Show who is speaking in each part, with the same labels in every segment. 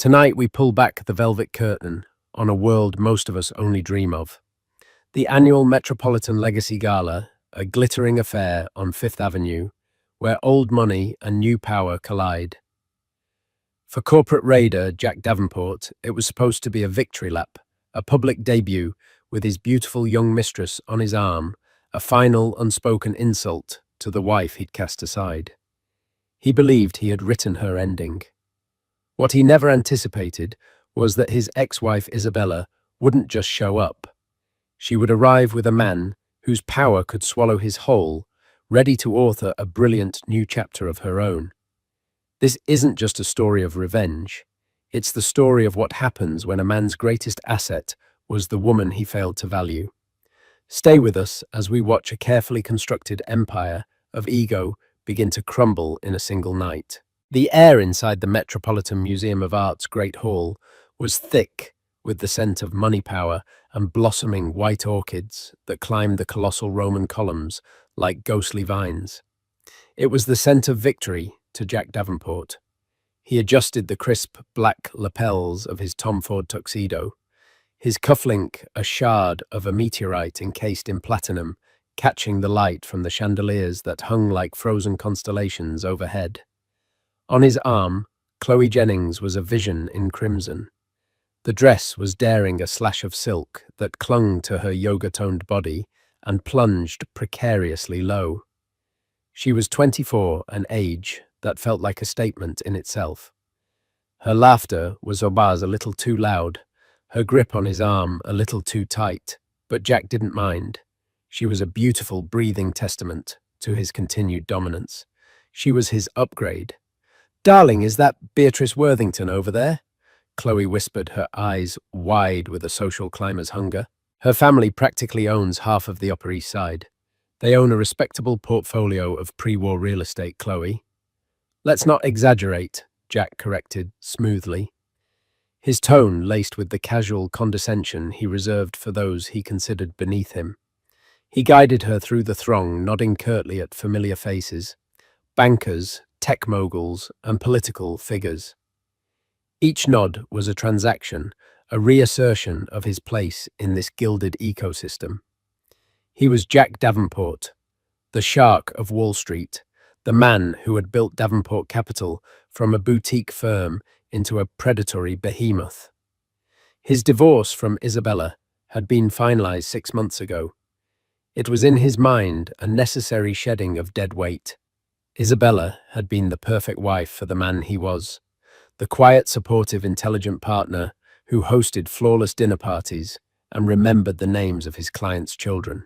Speaker 1: Tonight we pull back the velvet curtain on a world most of us only dream of. The annual Metropolitan Legacy Gala, a glittering affair on Fifth Avenue, where old money and new power collide. For corporate raider Jack Davenport, it was supposed to be a victory lap, a public debut with his beautiful young mistress on his arm, a final unspoken insult to the wife he'd cast aside. He believed he had written her ending. What he never anticipated was that his ex-wife Isabella wouldn't just show up. She would arrive with a man whose power could swallow his whole, ready to author a brilliant new chapter of her own. This isn't just a story of revenge. It's the story of what happens when a man's greatest asset was the woman he failed to value. Stay with us as we watch a carefully constructed empire of ego begin to crumble in a single night. The air inside the Metropolitan Museum of Art's Great Hall was thick with the scent of money power and blossoming white orchids that climbed the colossal Roman columns like ghostly vines. It was the scent of victory to Jack Davenport. He adjusted the crisp black lapels of his Tom Ford tuxedo, his cufflink a shard of a meteorite encased in platinum, catching the light from the chandeliers that hung like frozen constellations overhead. On his arm, Chloe Jennings was a vision in crimson. The dress was daring a slash of silk that clung to her yoga-toned body and plunged precariously low. She was 24, an age that felt like a statement in itself. Her laughter was a little too loud, her grip on his arm a little too tight, but Jack didn't mind. She was a beautiful, breathing testament to his continued dominance. She was his upgrade. "Darling, is that Beatrice Worthington over there?" Chloe whispered, her eyes wide with a social climber's hunger. Her family practically owns half of the Upper East Side. They own a respectable portfolio of pre-war real estate, Chloe. "Let's not exaggerate," Jack corrected smoothly, his tone laced with the casual condescension he reserved for those he considered beneath him. He guided her through the throng, nodding curtly at familiar faces, bankers, tech moguls, and political figures. Each nod was a transaction, a reassertion of his place in this gilded ecosystem. He was Jack Davenport, the shark of Wall Street, the man who had built Davenport Capital from a boutique firm into a predatory behemoth. His divorce from Isabella had been finalized 6 months ago. It was in his mind a necessary shedding of dead weight. Isabella had been the perfect wife for the man he was, the quiet, supportive, intelligent partner who hosted flawless dinner parties and remembered the names of his clients' children.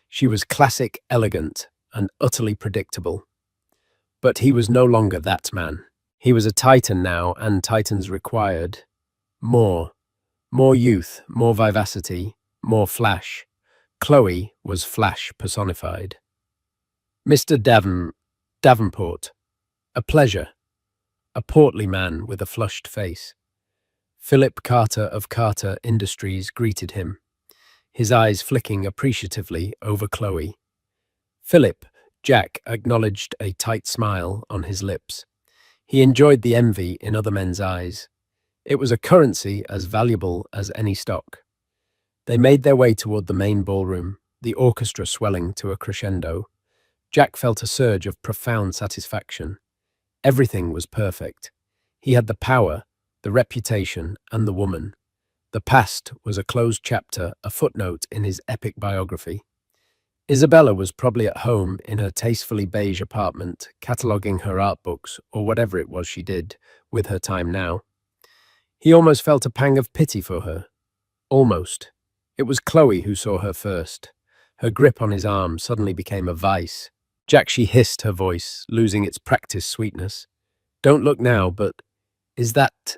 Speaker 1: She was classic, elegant, and utterly predictable. But he was no longer that man. He was a titan now, and titans required more. More youth, more vivacity, more flash. Chloe was flash personified. "Mr. Davenport, a pleasure," a portly man with a flushed face. Philip Carter of Carter Industries greeted him, his eyes flicking appreciatively over Chloe. Philip, Jack acknowledged, a tight smile on his lips. He enjoyed the envy in other men's eyes. It was a currency as valuable as any stock. They made their way toward the main ballroom, the orchestra swelling to a crescendo. Jack felt a surge of profound satisfaction. Everything was perfect. He had the power, the reputation, and the woman. The past was a closed chapter, a footnote in his epic biography. Isabella was probably at home in her tastefully beige apartment, cataloguing her art books, or whatever it was she did with her time now. He almost felt a pang of pity for her. Almost. It was Chloe who saw her first. Her grip on his arm suddenly became a vice. "Jack," she hissed, her voice losing its practiced sweetness. "Don't look now, but is that—"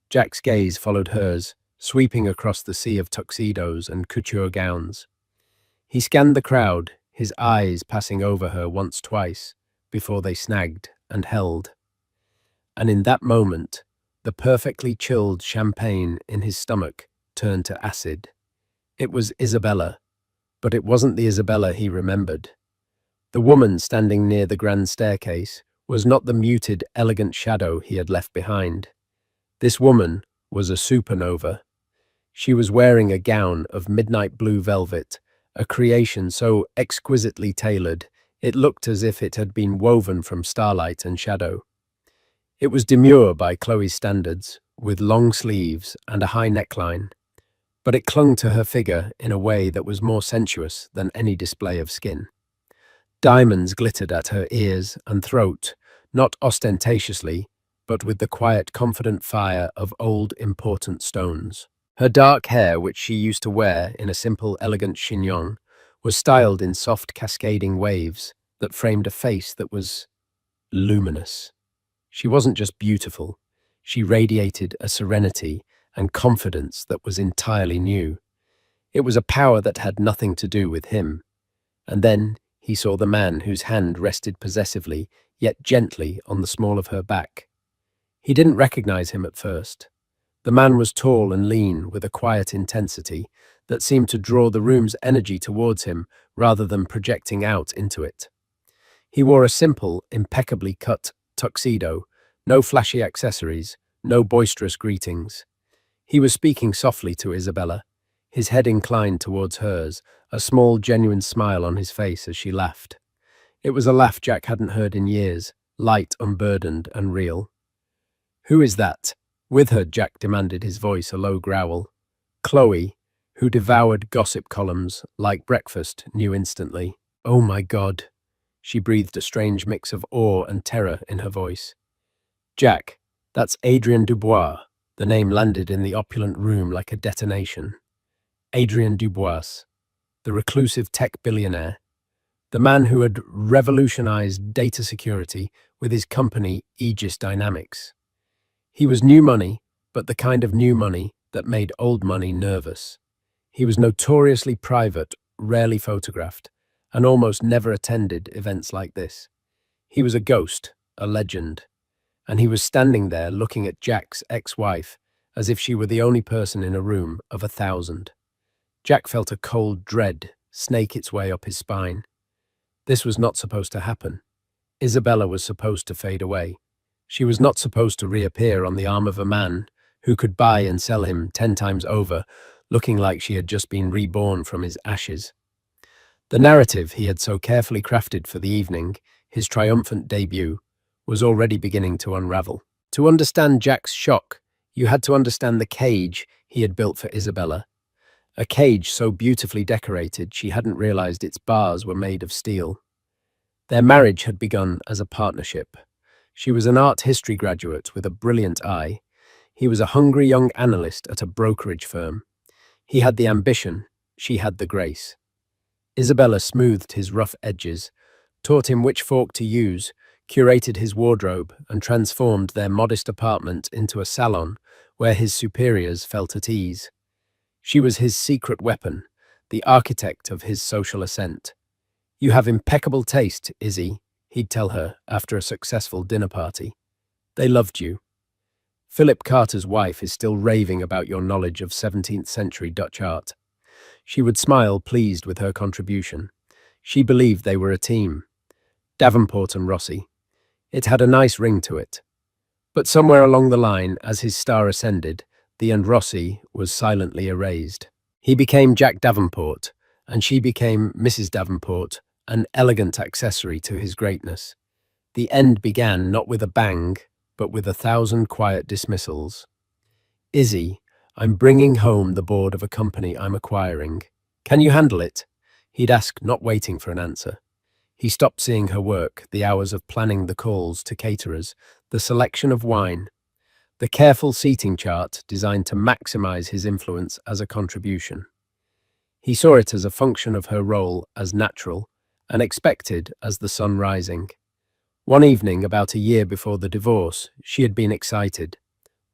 Speaker 1: Jack's gaze followed hers, sweeping across the sea of tuxedos and couture gowns. He scanned the crowd, his eyes passing over her once-twice before they snagged and held. And in that moment, the perfectly chilled champagne in his stomach turned to acid. It was Isabella, but it wasn't the Isabella he remembered. The woman standing near the grand staircase was not the muted, elegant shadow he had left behind. This woman was a supernova. She was wearing a gown of midnight blue velvet, a creation so exquisitely tailored it looked as if it had been woven from starlight and shadow. It was demure by Chloe's standards, with long sleeves and a high neckline, but it clung to her figure in a way that was more sensuous than any display of skin. Diamonds glittered at her ears and throat, not ostentatiously, but with the quiet, confident fire of old, important stones. Her dark hair, which she used to wear in a simple, elegant chignon, was styled in soft, cascading waves that framed a face that was luminous. She wasn't just beautiful, she radiated a serenity and confidence that was entirely new. It was a power that had nothing to do with him. And then he saw the man whose hand rested possessively, yet gently, on the small of her back. He didn't recognize him at first. The man was tall and lean, with a quiet intensity that seemed to draw the room's energy towards him rather than projecting out into it. He wore a simple, impeccably cut tuxedo, no flashy accessories, no boisterous greetings. He was speaking softly to Isabella, his head inclined towards hers, a small, genuine smile on his face as she laughed. It was a laugh Jack hadn't heard in years, light, unburdened, and real. "Who is that with her?" Jack demanded, his voice a low growl. Chloe, who devoured gossip columns like breakfast, knew instantly. "Oh my God," she breathed, a strange mix of awe and terror in her voice. "Jack, that's Adrien Dubois." The name landed in the opulent room like a detonation. Adrien Dubois, the reclusive tech billionaire, the man who had revolutionized data security with his company Aegis Dynamics. He was new money, but the kind of new money that made old money nervous. He was notoriously private, rarely photographed, and almost never attended events like this. He was a ghost, a legend, and he was standing there looking at Jack's ex-wife as if she were the only person in a room of 1,000. Jack felt a cold dread snake its way up his spine. This was not supposed to happen. Isabella was supposed to fade away. She was not supposed to reappear on the arm of a man who could buy and sell him 10 times over, looking like she had just been reborn from his ashes. The narrative he had so carefully crafted for the evening, his triumphant debut, was already beginning to unravel. To understand Jack's shock, you had to understand the cage he had built for Isabella. A cage so beautifully decorated she hadn't realized its bars were made of steel. Their marriage had begun as a partnership. She was an art history graduate with a brilliant eye. He was a hungry young analyst at a brokerage firm. He had the ambition, she had the grace. Isabella smoothed his rough edges, taught him which fork to use, curated his wardrobe, and transformed their modest apartment into a salon where his superiors felt at ease. She was his secret weapon, the architect of his social ascent. "You have impeccable taste, Izzy," he'd tell her after a successful dinner party. "They loved you. Philip Carter's wife is still raving about your knowledge of 17th century Dutch art." She would smile, pleased with her contribution. She believed they were a team. Davenport and Rossi. It had a nice ring to it. But somewhere along the line, as his star ascended, the and Rossi was silently erased. He became Jack Davenport, and she became Mrs. Davenport, an elegant accessory to his greatness. The end began not with a bang, but with 1,000 quiet dismissals. "Izzy, I'm bringing home the board of a company I'm acquiring. Can you handle it?" He'd ask, not waiting for an answer. He stopped seeing her work, the hours of planning the calls to caterers, the selection of wine, the careful seating chart designed to maximize his influence as a contribution. He saw it as a function of her role as natural and expected as the sun rising. One evening, about a year before the divorce, she had been excited.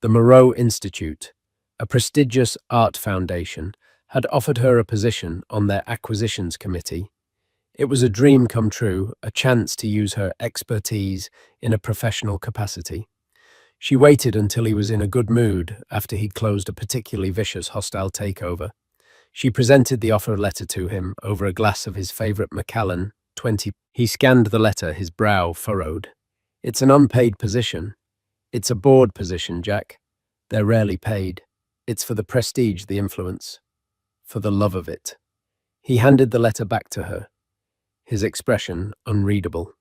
Speaker 1: The Moreau Institute, a prestigious art foundation, had offered her a position on their acquisitions committee. It was a dream come true, a chance to use her expertise in a professional capacity. She waited until he was in a good mood after he'd closed a particularly vicious hostile takeover. She presented the offer letter to him over a glass of his favorite Macallan 20. He scanned the letter, his brow furrowed. "It's an unpaid position. It's a board position, Jack. They're rarely paid. It's for the prestige, the influence, for the love of it. He handed the letter back to her, his expression unreadable.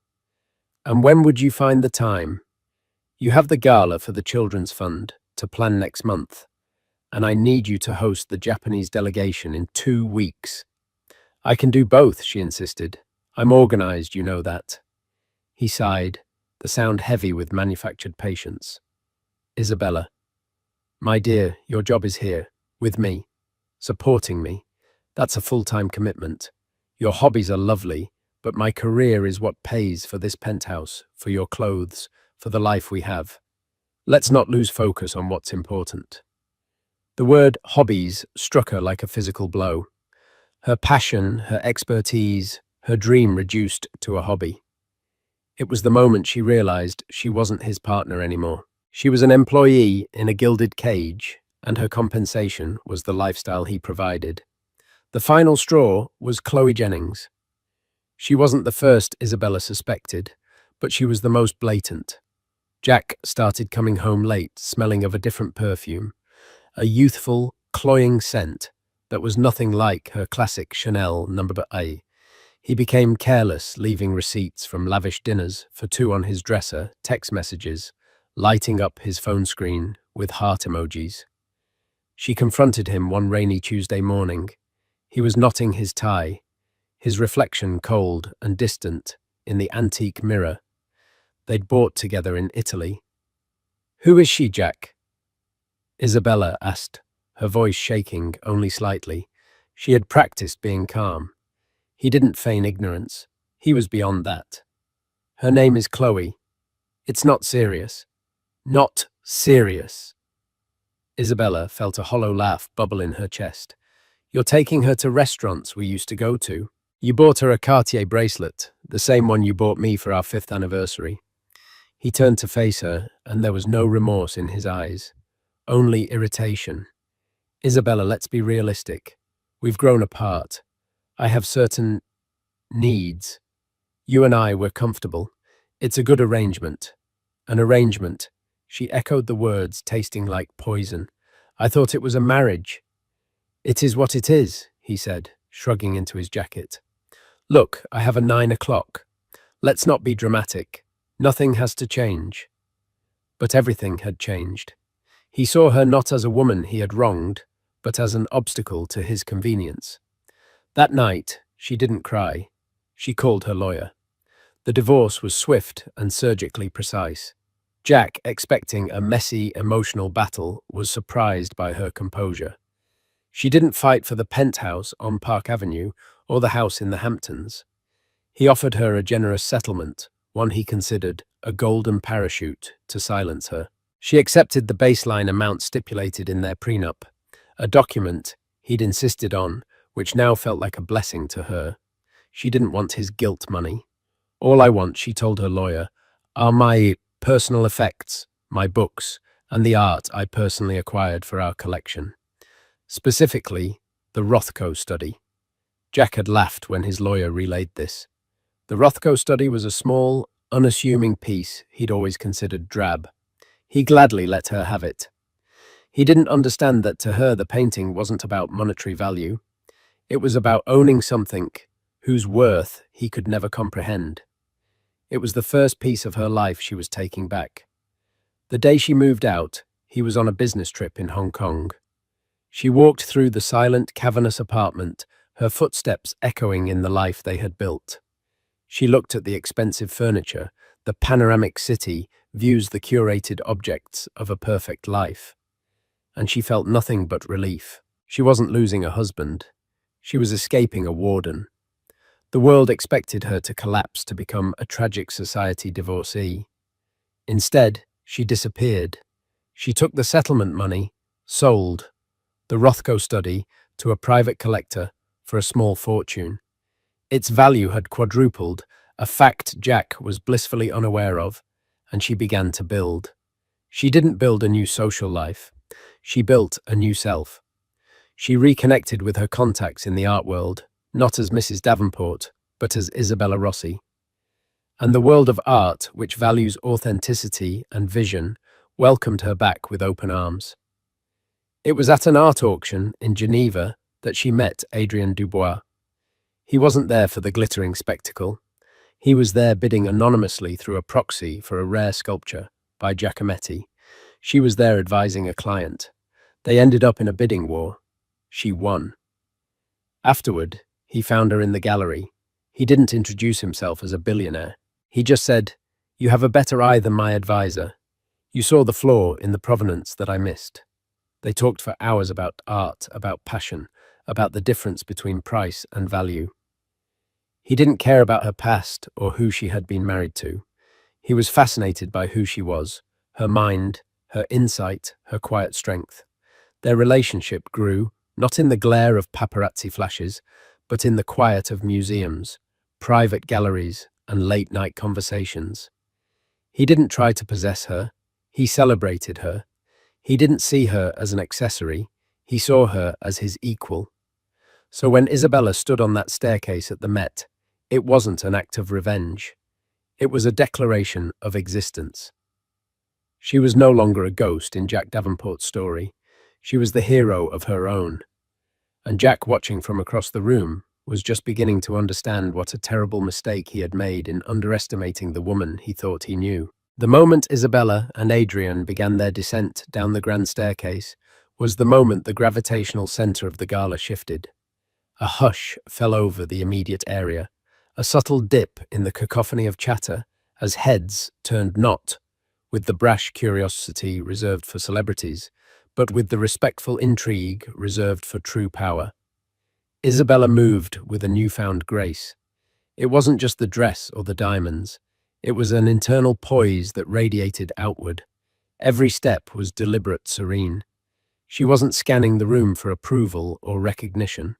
Speaker 1: And when would you find the time? You have the gala for the Children's Fund to plan next month, and I need you to host the Japanese delegation in 2 weeks. I can do both, she insisted. I'm organized, you know that. He sighed, the sound heavy with manufactured patience. Isabella, my dear, your job is here, with me, supporting me. That's a full-time commitment. Your hobbies are lovely, but my career is what pays for this penthouse, for your clothes, for the life we have. Let's not lose focus on what's important. The word hobbies struck her like a physical blow. Her passion, her expertise, her dream reduced to a hobby. It was the moment she realized she wasn't his partner anymore. She was an employee in a gilded cage, and her compensation was the lifestyle he provided. The final straw was Chloe Jennings. She wasn't the first Isabella suspected, but she was the most blatant. Jack started coming home late, smelling of a different perfume, a youthful, cloying scent that was nothing like her classic Chanel No. A. He became careless, leaving receipts from lavish dinners for two on his dresser, text messages, lighting up his phone screen with heart emojis. She confronted him one rainy Tuesday morning. He was knotting his tie, his reflection cold and distant in the antique mirror they'd bought together in Italy. "Who is she, Jack?" Isabella asked, her voice shaking only slightly. She had practiced being calm. He didn't feign ignorance. He was beyond that. "Her name is Chloe. It's not serious." "Not serious." Isabella felt a hollow laugh bubble in her chest. "You're taking her to restaurants we used to go to. You bought her a Cartier bracelet, the same one you bought me for our 5th anniversary. He turned to face her, and there was no remorse in his eyes, only irritation. "Isabella, let's be realistic. We've grown apart. I have certain needs. You and I were comfortable. It's a good arrangement." "An arrangement." She echoed the words, tasting like poison. "I thought it was a marriage." "It is what it is," he said, shrugging into his jacket. "Look, I have a 9 o'clock. Let's not be dramatic. Nothing has to change." But everything had changed. He saw her not as a woman he had wronged, but as an obstacle to his convenience. That night, she didn't cry. She called her lawyer. The divorce was swift and surgically precise. Jack, expecting a messy, emotional battle, was surprised by her composure. She didn't fight for the penthouse on Park Avenue or the house in the Hamptons. He offered her a generous settlement, one he considered a golden parachute to silence her. She accepted the baseline amount stipulated in their prenup, a document he'd insisted on, which now felt like a blessing to her. She didn't want his guilt money. "All I want," she told her lawyer, "are my personal effects, my books, and the art I personally acquired for our collection. Specifically, the Rothko study." Jack had laughed when his lawyer relayed this. The Rothko study was a small, unassuming piece he'd always considered drab. He gladly let her have it. He didn't understand that to her the painting wasn't about monetary value. It was about owning something whose worth he could never comprehend. It was the first piece of her life she was taking back. The day she moved out, he was on a business trip in Hong Kong. She walked through the silent, cavernous apartment, her footsteps echoing in the life they had built. She looked at the expensive furniture, the panoramic city, views the curated objects of a perfect life. And she felt nothing but relief. She wasn't losing a husband. She was escaping a warden. The world expected her to collapse to become a tragic society divorcee. Instead, she disappeared. She took the settlement money, sold the Rothko study to a private collector for a small fortune. Its value had quadrupled, a fact Jack was blissfully unaware of, and she began to build. She didn't build a new social life. She built a new self. She reconnected with her contacts in the art world, not as Mrs. Davenport, but as Isabella Rossi. And the world of art, which values authenticity and vision, welcomed her back with open arms. It was at an art auction in Geneva that she met Adrien Dubois. He wasn't there for the glittering spectacle. He was there bidding anonymously through a proxy for a rare sculpture by Giacometti. She was there advising a client. They ended up in a bidding war. She won. Afterward, he found her in the gallery. He didn't introduce himself as a billionaire. He just said, "You have a better eye than my advisor. You saw the flaw in the provenance that I missed." They talked for hours about art, about passion, about the difference between price and value. He didn't care about her past or who she had been married to. He was fascinated by who she was, her mind, her insight, her quiet strength. Their relationship grew, not in the glare of paparazzi flashes, but in the quiet of museums, private galleries, and late-night conversations. He didn't try to possess her. He celebrated her. He didn't see her as an accessory. He saw her as his equal. So when Isabella stood on that staircase at the Met, it wasn't an act of revenge. It was a declaration of existence. She was no longer a ghost in Jack Davenport's story. She was the hero of her own. And Jack, watching from across the room, was just beginning to understand what a terrible mistake he had made in underestimating the woman he thought he knew. The moment Isabella and Adrien began their descent down the grand staircase was the moment the gravitational center of the gala shifted. A hush fell over the immediate area, a subtle dip in the cacophony of chatter as heads turned not with the brash curiosity reserved for celebrities, but with the respectful intrigue reserved for true power. Isabella moved with a newfound grace. It wasn't just the dress or the diamonds. It was an internal poise that radiated outward. Every step was deliberate, serene. She wasn't scanning the room for approval or recognition.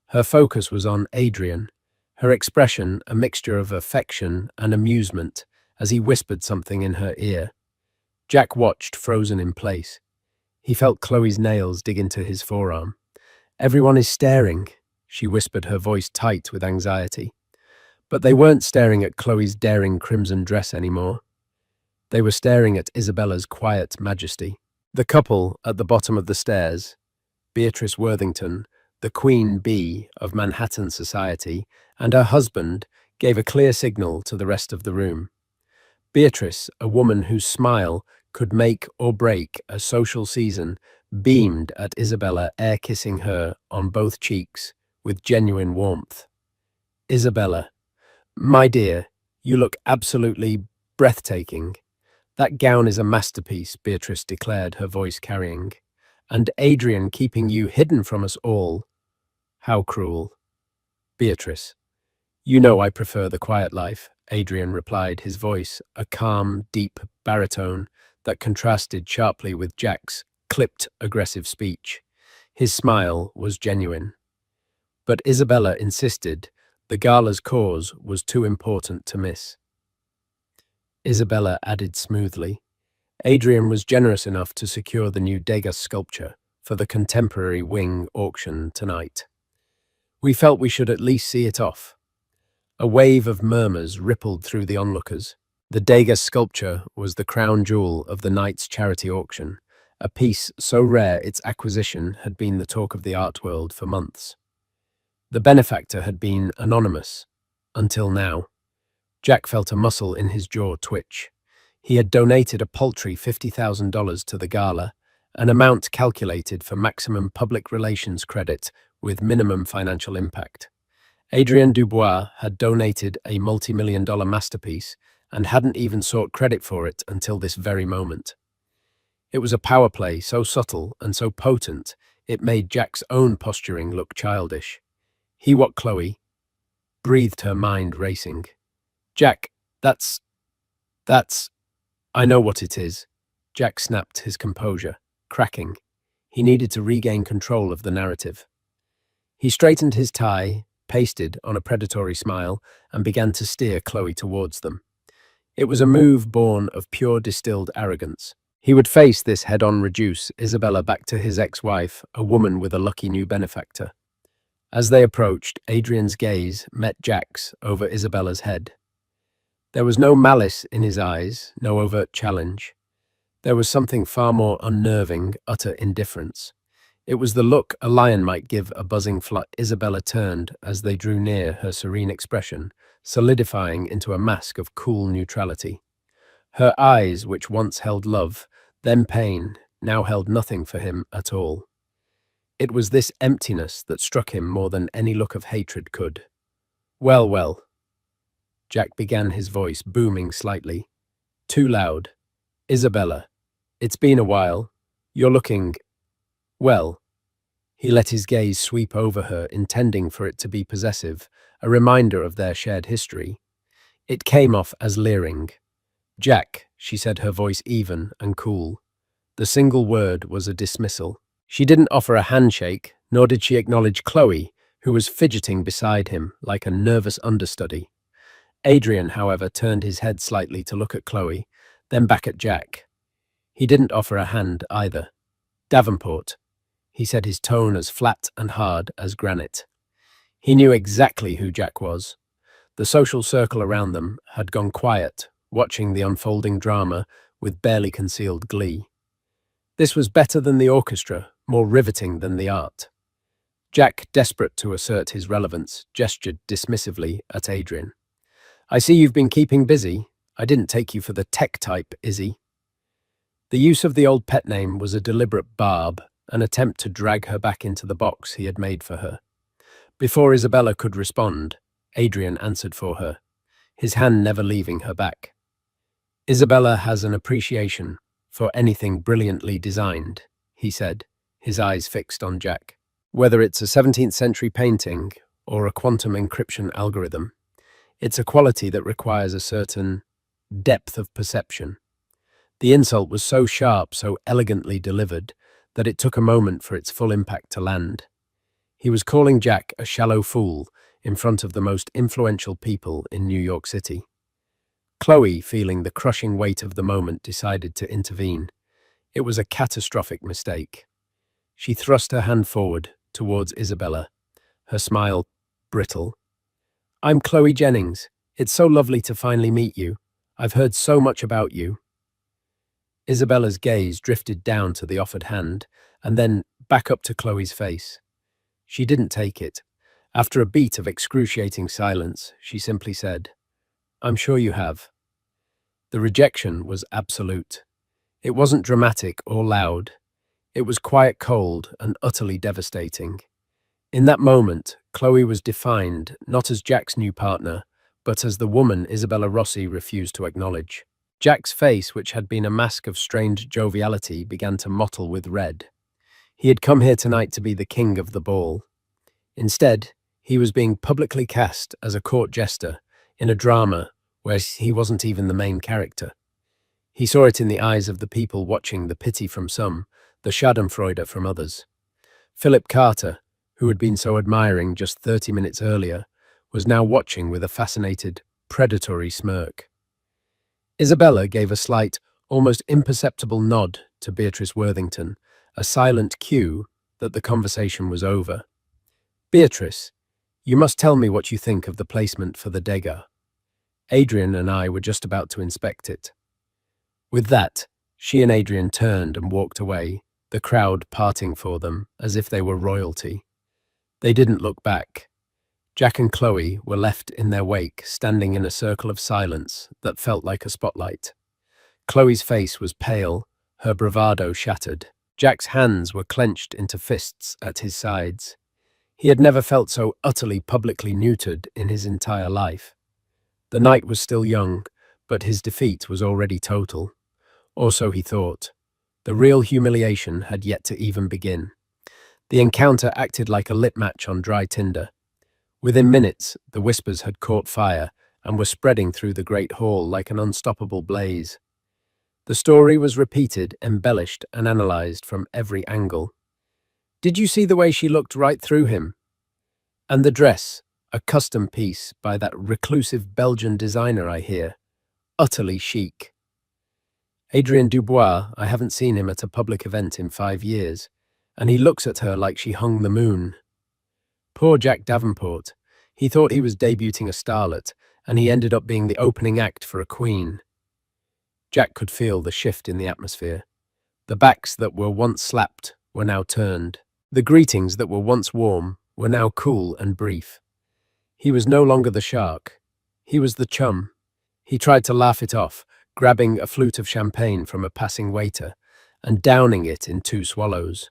Speaker 1: Her focus was on Adrien, her expression a mixture of affection and amusement as he whispered something in her ear. Jack watched, frozen in place. He felt Chloe's nails dig into his forearm. "Everyone is staring," she whispered, her voice tight with anxiety. But they weren't staring at Chloe's daring crimson dress anymore. They were staring at Isabella's quiet majesty. The couple at the bottom of the stairs, Beatrice Worthington, the queen bee of Manhattan society, and her husband, gave a clear signal to the rest of the room. Beatrice, a woman whose smile could make or break a social season, beamed at Isabella, air-kissing her on both cheeks with genuine warmth. "Isabella, my dear, you look absolutely breathtaking. That gown is a masterpiece," Beatrice declared, her voice carrying. "And Adrien keeping you hidden from us all. How cruel." "Beatrice, you know I prefer the quiet life," Adrien replied, his voice a calm, deep baritone that contrasted sharply with Jack's clipped, aggressive speech. His smile was genuine. But Isabella insisted the gala's cause was too important to miss. Isabella added smoothly, "Adrien was generous enough to secure the new Degas sculpture for the contemporary wing auction tonight. We felt we should at least see it off." A wave of murmurs rippled through the onlookers. The Degas sculpture was the crown jewel of the night's charity auction, a piece so rare its acquisition had been the talk of the art world for months. The benefactor had been anonymous, until now. Jack felt a muscle in his jaw twitch. He had donated a paltry $50,000 to the gala, an amount calculated for maximum public relations credit with minimum financial impact. Adrien Dubois had donated a multi-million-dollar masterpiece and hadn't even sought credit for it until this very moment. It was a power play so subtle and so potent it made Jack's own posturing look childish. "He what, Chloe?" breathed, her mind racing. "Jack, that's... I know what it is." Jack snapped, his composure cracking. He needed to regain control of the narrative. He straightened his tie, pasted on a predatory smile, and began to steer Chloe towards them. It was a move born of pure distilled arrogance. He would face this head-on, reduce Isabella back to his ex-wife, a woman with a lucky new benefactor. As they approached, Adrien's gaze met Jack's over Isabella's head. There was no malice in his eyes, no overt challenge. There was something far more unnerving, utter indifference. It was the look a lion might give a buzzing fly. Isabella turned as they drew near, her serene expression solidifying into a mask of cool neutrality. Her eyes, which once held love, then pain, now held nothing for him at all. It was this emptiness that struck him more than any look of hatred could. Well, well, Jack began, his voice booming slightly. Too loud. Isabella, it's been a while. You're looking, well. He let his gaze sweep over her, intending for it to be possessive, a reminder of their shared history. It came off as leering. Jack, she said, her voice even and cool. The single word was a dismissal. She didn't offer a handshake, nor did she acknowledge Chloe, who was fidgeting beside him like a nervous understudy. Adrian, however, turned his head slightly to look at Chloe, then back at Jack. He didn't offer a hand either. Davenport, he said, his tone as flat and hard as granite. He knew exactly who Jack was. The social circle around them had gone quiet, watching the unfolding drama with barely concealed glee. This was better than the orchestra, more riveting than the art. Jack, desperate to assert his relevance, gestured dismissively at Adrian. I see you've been keeping busy. I didn't take you for the tech type, Izzy. The use of the old pet name was a deliberate barb, an attempt to drag her back into the box he had made for her. Before Isabella could respond, Adrian answered for her, his hand never leaving her back. Isabella has an appreciation for anything brilliantly designed, he said, his eyes fixed on Jack. Whether it's a 17th century painting or a quantum encryption algorithm, it's a quality that requires a certain depth of perception. The insult was so sharp, so elegantly delivered, that it took a moment for its full impact to land. He was calling Jack a shallow fool in front of the most influential people in New York City. Chloe, feeling the crushing weight of the moment, decided to intervene. It was a catastrophic mistake. She thrust her hand forward towards Isabella, her smile brittle. I'm Chloe Jennings. It's so lovely to finally meet you. I've heard so much about you. Isabella's gaze drifted down to the offered hand and then back up to Chloe's face. She didn't take it. After a beat of excruciating silence, she simply said, I'm sure you have. The rejection was absolute. It wasn't dramatic or loud. It was quiet, cold, and utterly devastating. In that moment, Chloe was defined not as Jack's new partner, but as the woman Isabella Rossi refused to acknowledge. Jack's face, which had been a mask of strange joviality, began to mottle with red. He had come here tonight to be the king of the ball. Instead, he was being publicly cast as a court jester in a drama where he wasn't even the main character. He saw it in the eyes of the people watching, the pity from some, the schadenfreude from others. Philip Carter, who had been so admiring just 30 minutes earlier, was now watching with a fascinated, predatory smirk. Isabella gave a slight, almost imperceptible nod to Beatrice Worthington, a silent cue that the conversation was over. Beatrice, you must tell me what you think of the placement for the Degas. Adrian and I were just about to inspect it. With that, she and Adrian turned and walked away, the crowd parting for them as if they were royalty. They didn't look back. Jack and Chloe were left in their wake, standing in a circle of silence that felt like a spotlight. Chloe's face was pale, her bravado shattered. Jack's hands were clenched into fists at his sides. He had never felt so utterly publicly neutered in his entire life. The night was still young, but his defeat was already total. Or so he thought. The real humiliation had yet to even begin. The encounter acted like a lit match on dry tinder. Within minutes, the whispers had caught fire and were spreading through the great hall like an unstoppable blaze. The story was repeated, embellished, and analyzed from every angle. Did you see the way she looked right through him? And the dress, a custom piece by that reclusive Belgian designer, I hear. Utterly chic. Adrien Dubois, I haven't seen him at a public event in 5 years, and he looks at her like she hung the moon. Poor Jack Davenport. He thought he was debuting a starlet, and he ended up being the opening act for a queen. Jack could feel the shift in the atmosphere. The backs that were once slapped were now turned. The greetings that were once warm were now cool and brief. He was no longer the shark. He was the chum. He tried to laugh it off, grabbing a flute of champagne from a passing waiter and downing it in 2 swallows.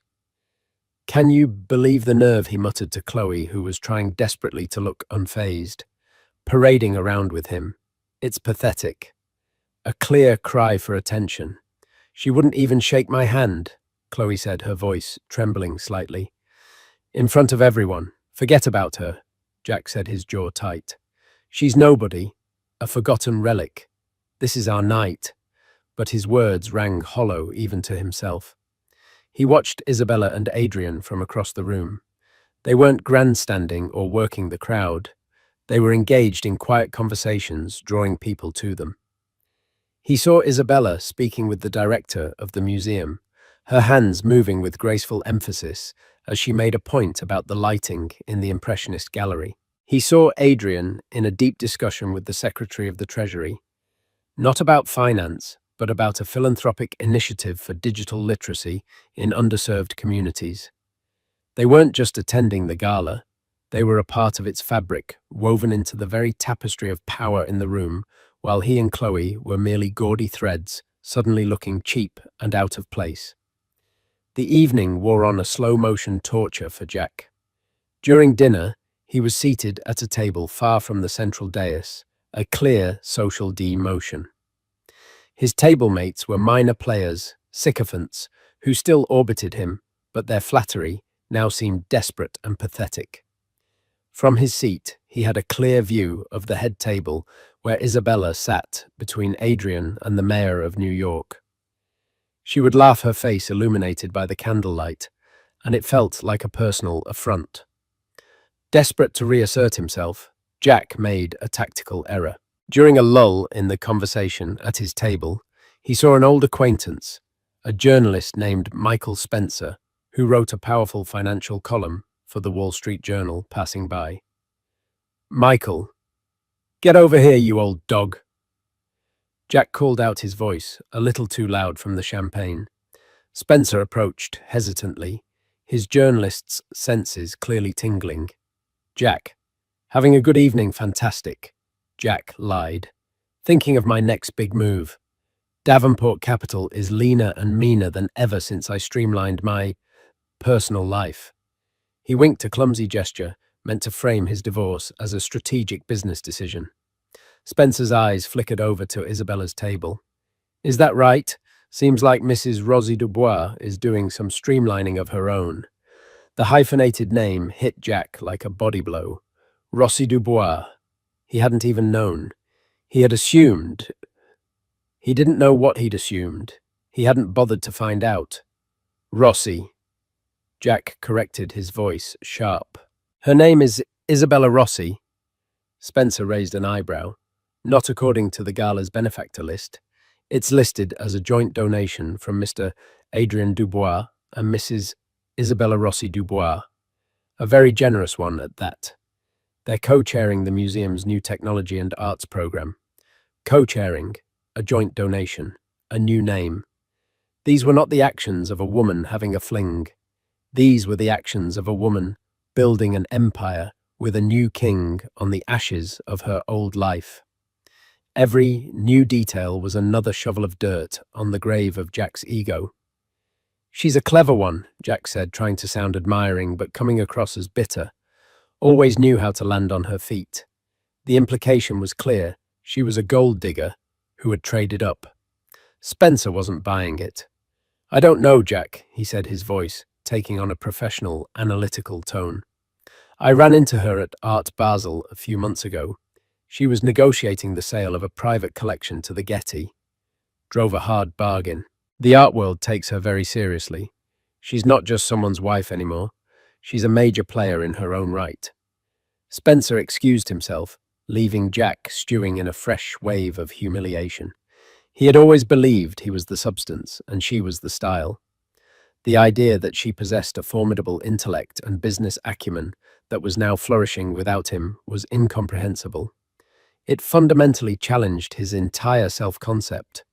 Speaker 1: "Can you believe the nerve?" he muttered to Chloe, who was trying desperately to look unfazed. "Parading around with him. It's pathetic." A clear cry for attention. "She wouldn't even shake my hand," Chloe said, her voice trembling slightly. "In front of everyone. Forget about her," Jack said, his jaw tight. "She's nobody, a forgotten relic. This is our night." But his words rang hollow even to himself. He watched Isabella and Adrian from across the room. They weren't grandstanding or working the crowd. They were engaged in quiet conversations, drawing people to them. He saw Isabella speaking with the director of the museum, her hands moving with graceful emphasis as she made a point about the lighting in the Impressionist gallery. He saw Adrian in a deep discussion with the Secretary of the Treasury, not about finance, but about a philanthropic initiative for digital literacy in underserved communities. They weren't just attending the gala, they were a part of its fabric, woven into the very tapestry of power in the room, while he and Chloe were merely gaudy threads, suddenly looking cheap and out of place. The evening wore on a slow-motion torture for Jack. During dinner, he was seated at a table far from the central dais, a clear social demotion. His table mates were minor players, sycophants, who still orbited him, but their flattery now seemed desperate and pathetic. From his seat, he had a clear view of the head table where Isabella sat between Adrian and the mayor of New York. She would laugh, her face illuminated by the candlelight, and it felt like a personal affront. Desperate to reassert himself, Jack made a tactical error. During a lull in the conversation at his table, he saw an old acquaintance, a journalist named Michael Spencer, who wrote a powerful financial column for the Wall Street Journal, passing by. "Michael, get over here, you old dog." Jack called out, his voice a little too loud from the champagne. Spencer approached hesitantly, his journalist's senses clearly tingling. "Jack, having a good evening, fantastic," Jack lied. "Thinking of my next big move. Davenport Capital is leaner and meaner than ever since I streamlined my personal life." He winked, a clumsy gesture meant to frame his divorce as a strategic business decision. Spencer's eyes flickered over to Isabella's table. "Is that right? Seems like Mrs. Rosie Dubois is doing some streamlining of her own." The hyphenated name hit Jack like a body blow. Rosie Dubois. He hadn't even known. He had assumed. He didn't know what he'd assumed. He hadn't bothered to find out. "Rossi." Jack corrected, his voice sharp. "Her name is Isabella Rossi." Spencer raised an eyebrow. "Not according to the Gala's benefactor list. It's listed as a joint donation from Mr. Adrien Dubois and Mrs. Isabella Rossi Dubois. A very generous one at that. They're co-chairing the museum's new technology and arts program. Co-chairing, a joint donation, a new name. These were not the actions of a woman having a fling. These were the actions of a woman building an empire with a new king on the ashes of her old life. Every new detail was another shovel of dirt on the grave of Jack's ego. "She's a clever one," Jack said, trying to sound admiring but coming across as bitter. "Always knew how to land on her feet." The implication was clear. She was a gold digger who had traded up. Spencer wasn't buying it. "I don't know, Jack," he said, his voice taking on a professional, analytical tone. "I ran into her at Art Basel a few months ago. She was negotiating the sale of a private collection to the Getty. Drove a hard bargain. The art world takes her very seriously. She's not just someone's wife anymore. She's a major player in her own right." Spencer excused himself, leaving Jack stewing in a fresh wave of humiliation. He had always believed he was the substance and she was the style. The idea that she possessed a formidable intellect and business acumen that was now flourishing without him was incomprehensible. It fundamentally challenged his entire self-concept.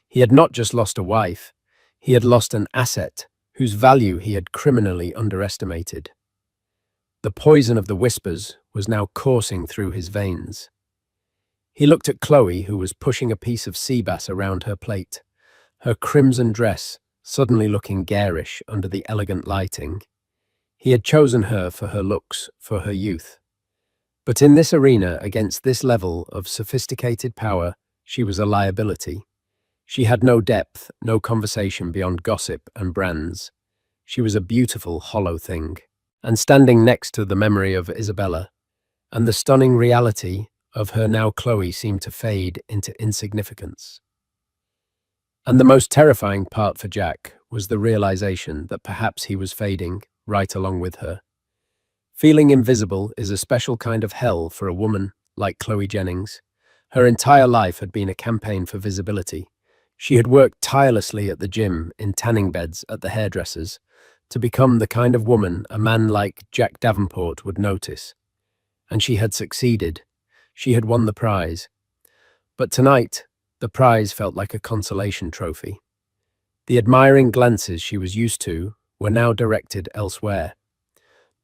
Speaker 1: He had not just lost a wife, he had lost an asset whose value he had criminally underestimated. The poison of the whispers was now coursing through his veins. He looked at Chloe, who was pushing a piece of sea bass around her plate, her crimson dress suddenly looking garish under the elegant lighting. He had chosen her for her looks, for her youth. But in this arena, against this level of sophisticated power, she was a liability. She had no depth, no conversation beyond gossip and brands. She was a beautiful, hollow thing. And standing next to the memory of Isabella, and the stunning reality of her now Chloe seemed to fade into insignificance. And the most terrifying part for Jack was the realization that perhaps he was fading right along with her. Feeling invisible is a special kind of hell for a woman like Chloe Jennings. Her entire life had been a campaign for visibility. She had worked tirelessly at the gym, in tanning beds, at the hairdressers, to become the kind of woman a man like Jack Davenport would notice. And she had succeeded. She had won the prize. But tonight, the prize felt like a consolation trophy. The admiring glances she was used to were now directed elsewhere.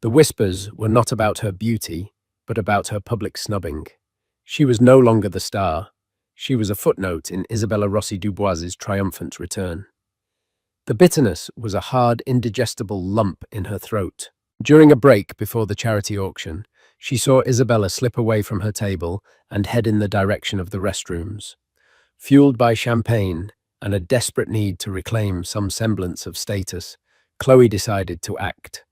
Speaker 1: The whispers were not about her beauty, but about her public snubbing. She was no longer the star. She was a footnote in Isabella Rossi Dubois's triumphant return. The bitterness was a hard, indigestible lump in her throat. During a break before the charity auction, she saw Isabella slip away from her table and head in the direction of the restrooms. Fueled by champagne and a desperate need to reclaim some semblance of status, Chloe decided to act.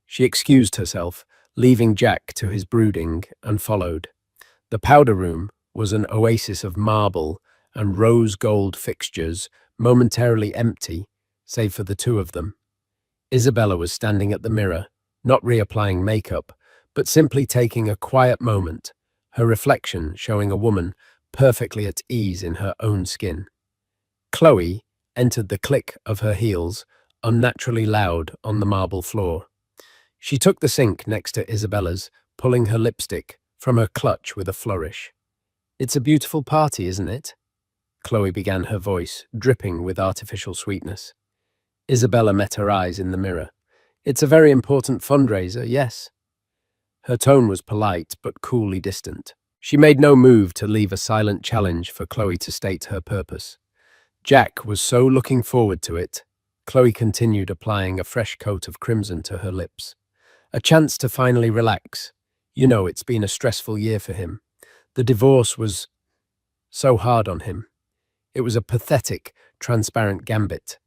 Speaker 1: She excused herself, leaving Jack to his brooding, and followed. The powder room was an oasis of marble and rose gold fixtures, momentarily empty, save for the two of them. Isabella was standing at the mirror, not reapplying makeup, but simply taking a quiet moment, her reflection showing a woman perfectly at ease in her own skin. Chloe entered the click of her heels, unnaturally loud on the marble floor. She took the sink next to Isabella's, pulling her lipstick from her clutch with a flourish. "It's a beautiful party, isn't it?" Chloe began, her voice dripping with artificial sweetness. Isabella met her eyes in the mirror. "It's a very important fundraiser, yes." Her tone was polite but coolly distant. She made no move to leave a silent challenge for Chloe to state her purpose. Jack was so looking forward to it. Chloe continued, applying a fresh coat of crimson to her lips. A chance to finally relax. You know, it's been a stressful year for him. The divorce was so hard on him. It was a pathetic, transparent gambit,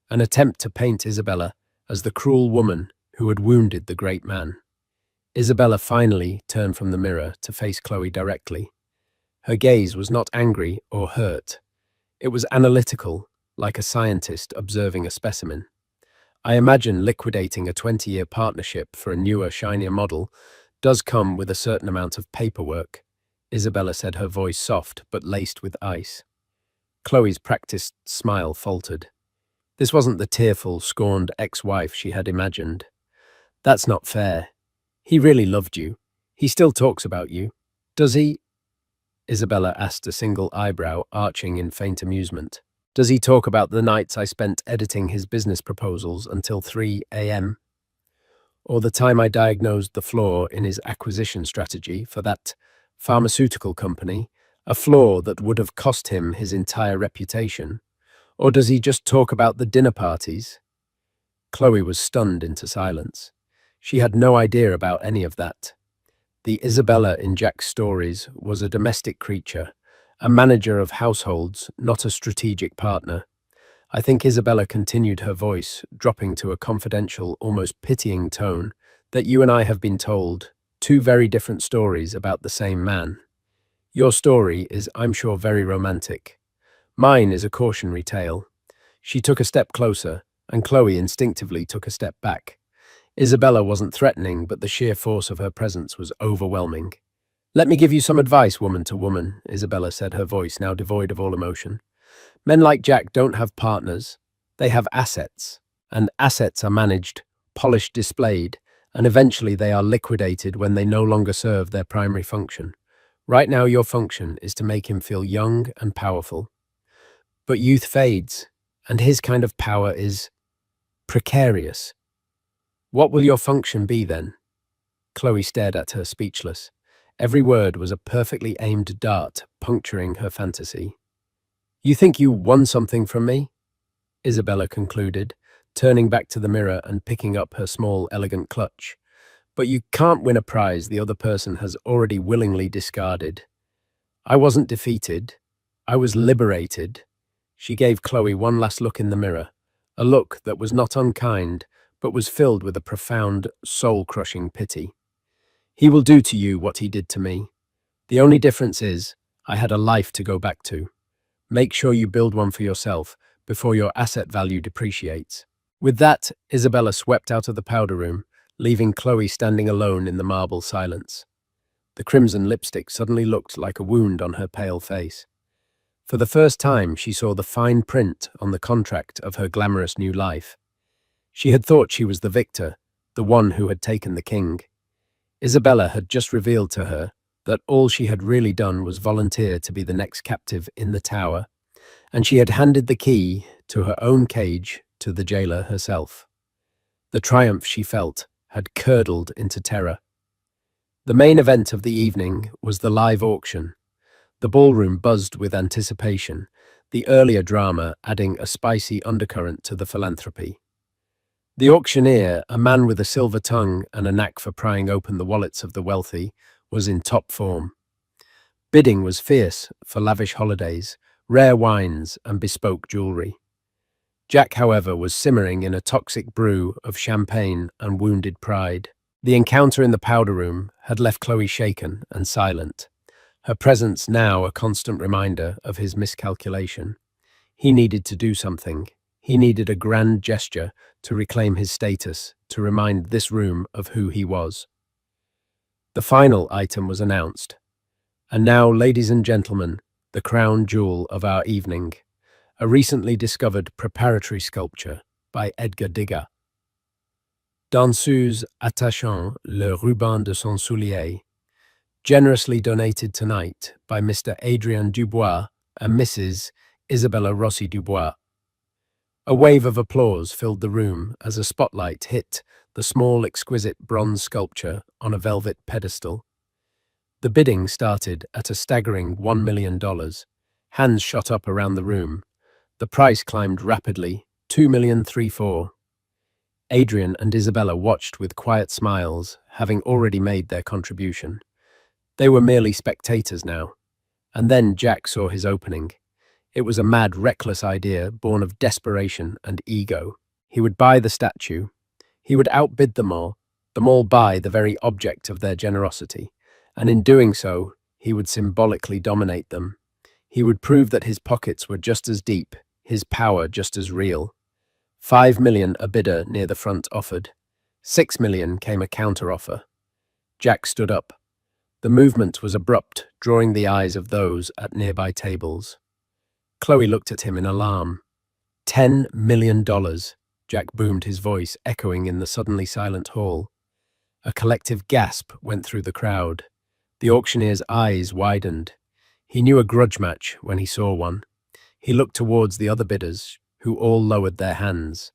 Speaker 1: an attempt to paint Isabella as the cruel woman who had wounded the great man. Isabella finally turned from the mirror to face Chloe directly. Her gaze was not angry or hurt. It was analytical, like a scientist observing a specimen. "I imagine liquidating a 20-year partnership for a newer, shinier model does come with a certain amount of paperwork," Isabella said, her voice soft but laced with ice. Chloe's practiced smile faltered. This wasn't the tearful, scorned ex-wife she had imagined. "That's not fair. He really loved you. He still talks about you. Does he?" Isabella asked, a single eyebrow arching in faint amusement. "Does he talk about the nights I spent editing his business proposals until 3 a.m.? Or the time I diagnosed the flaw in his acquisition strategy for that pharmaceutical company, a flaw that would have cost him his entire reputation? Or does he just talk about the dinner parties?" Chloe was stunned into silence. She had no idea about any of that. The Isabella in Jack's stories was a domestic creature, a manager of households, not a strategic partner. I think Isabella continued, her voice dropping to a confidential, almost pitying tone, "that you and I have been told two very different stories about the same man. Your story is, I'm sure, very romantic. Mine is a cautionary tale." She took a step closer, and Chloe instinctively took a step back. Isabella wasn't threatening, but the sheer force of her presence was overwhelming. "Let me give you some advice, woman to woman," Isabella said, her voice now devoid of all emotion. "Men like Jack don't have partners. They have assets. And assets are managed, polished, displayed, and eventually they are liquidated when they no longer serve their primary function. Right now, your function is to make him feel young and powerful. But youth fades, and his kind of power is precarious. What will your function be then? Chloe stared at her, speechless. Every word was a perfectly aimed dart, puncturing her fantasy. You think you won something from me? Isabella concluded, turning back to the mirror and picking up her small, elegant clutch. But you can't win a prize the other person has already willingly discarded. I wasn't defeated. I was liberated. She gave Chloe one last look in the mirror, a look that was not unkind, but was filled with a profound, soul-crushing pity. He will do to you what he did to me. The only difference is, I had a life to go back to. Make sure you build one for yourself before your asset value depreciates. With that, Isabella swept out of the powder room, leaving Chloe standing alone in the marble silence. The crimson lipstick suddenly looked like a wound on her pale face. For the first time, she saw the fine print on the contract of her glamorous new life. She had thought she was the victor, the one who had taken the king. Isabella had just revealed to her that all she had really done was volunteer to be the next captive in the tower, and she had handed the key to her own cage to the jailer herself. The triumph she felt had curdled into terror. The main event of the evening was the live auction. The ballroom buzzed with anticipation, the earlier drama adding a spicy undercurrent to the philanthropy. The auctioneer, a man with a silver tongue and a knack for prying open the wallets of the wealthy, was in top form. Bidding was fierce for lavish holidays, rare wines, and bespoke jewelry. Jack, however, was simmering in a toxic brew of champagne and wounded pride. The encounter in the powder room had left Chloe shaken and silent, her presence now a constant reminder of his miscalculation. He needed to do something. He needed a grand gesture to reclaim his status, to remind this room of who he was. The final item was announced. And now, ladies and gentlemen, the crown jewel of our evening, a recently discovered preparatory sculpture by Edgar Degas. Danseuse attachant le ruban de son soulier, generously donated tonight by Mr. Adrien Dubois and Mrs. Isabella Rossi Dubois. A wave of applause filled the room as a spotlight hit the small, exquisite bronze sculpture on a velvet pedestal. The bidding started at a staggering $1 million. Hands shot up around the room. The price climbed rapidly, $2,034,000. Adrian and Isabella watched with quiet smiles, having already made their contribution. They were merely spectators now. And then Jack saw his opening. It was a mad, reckless idea born of desperation and ego. He would buy the statue. He would outbid them all buy the very object of their generosity. And in doing so, he would symbolically dominate them. He would prove that his pockets were just as deep, his power just as real. $5 million a bidder near the front offered. $6 million came a counter-offer. Jack stood up. The movement was abrupt, drawing the eyes of those at nearby tables. Chloe looked at him in alarm. $10 million, Jack boomed, his voice echoing in the suddenly silent hall. A collective gasp went through the crowd. The auctioneer's eyes widened. He knew a grudge match when he saw one. He looked towards the other bidders, who all lowered their hands.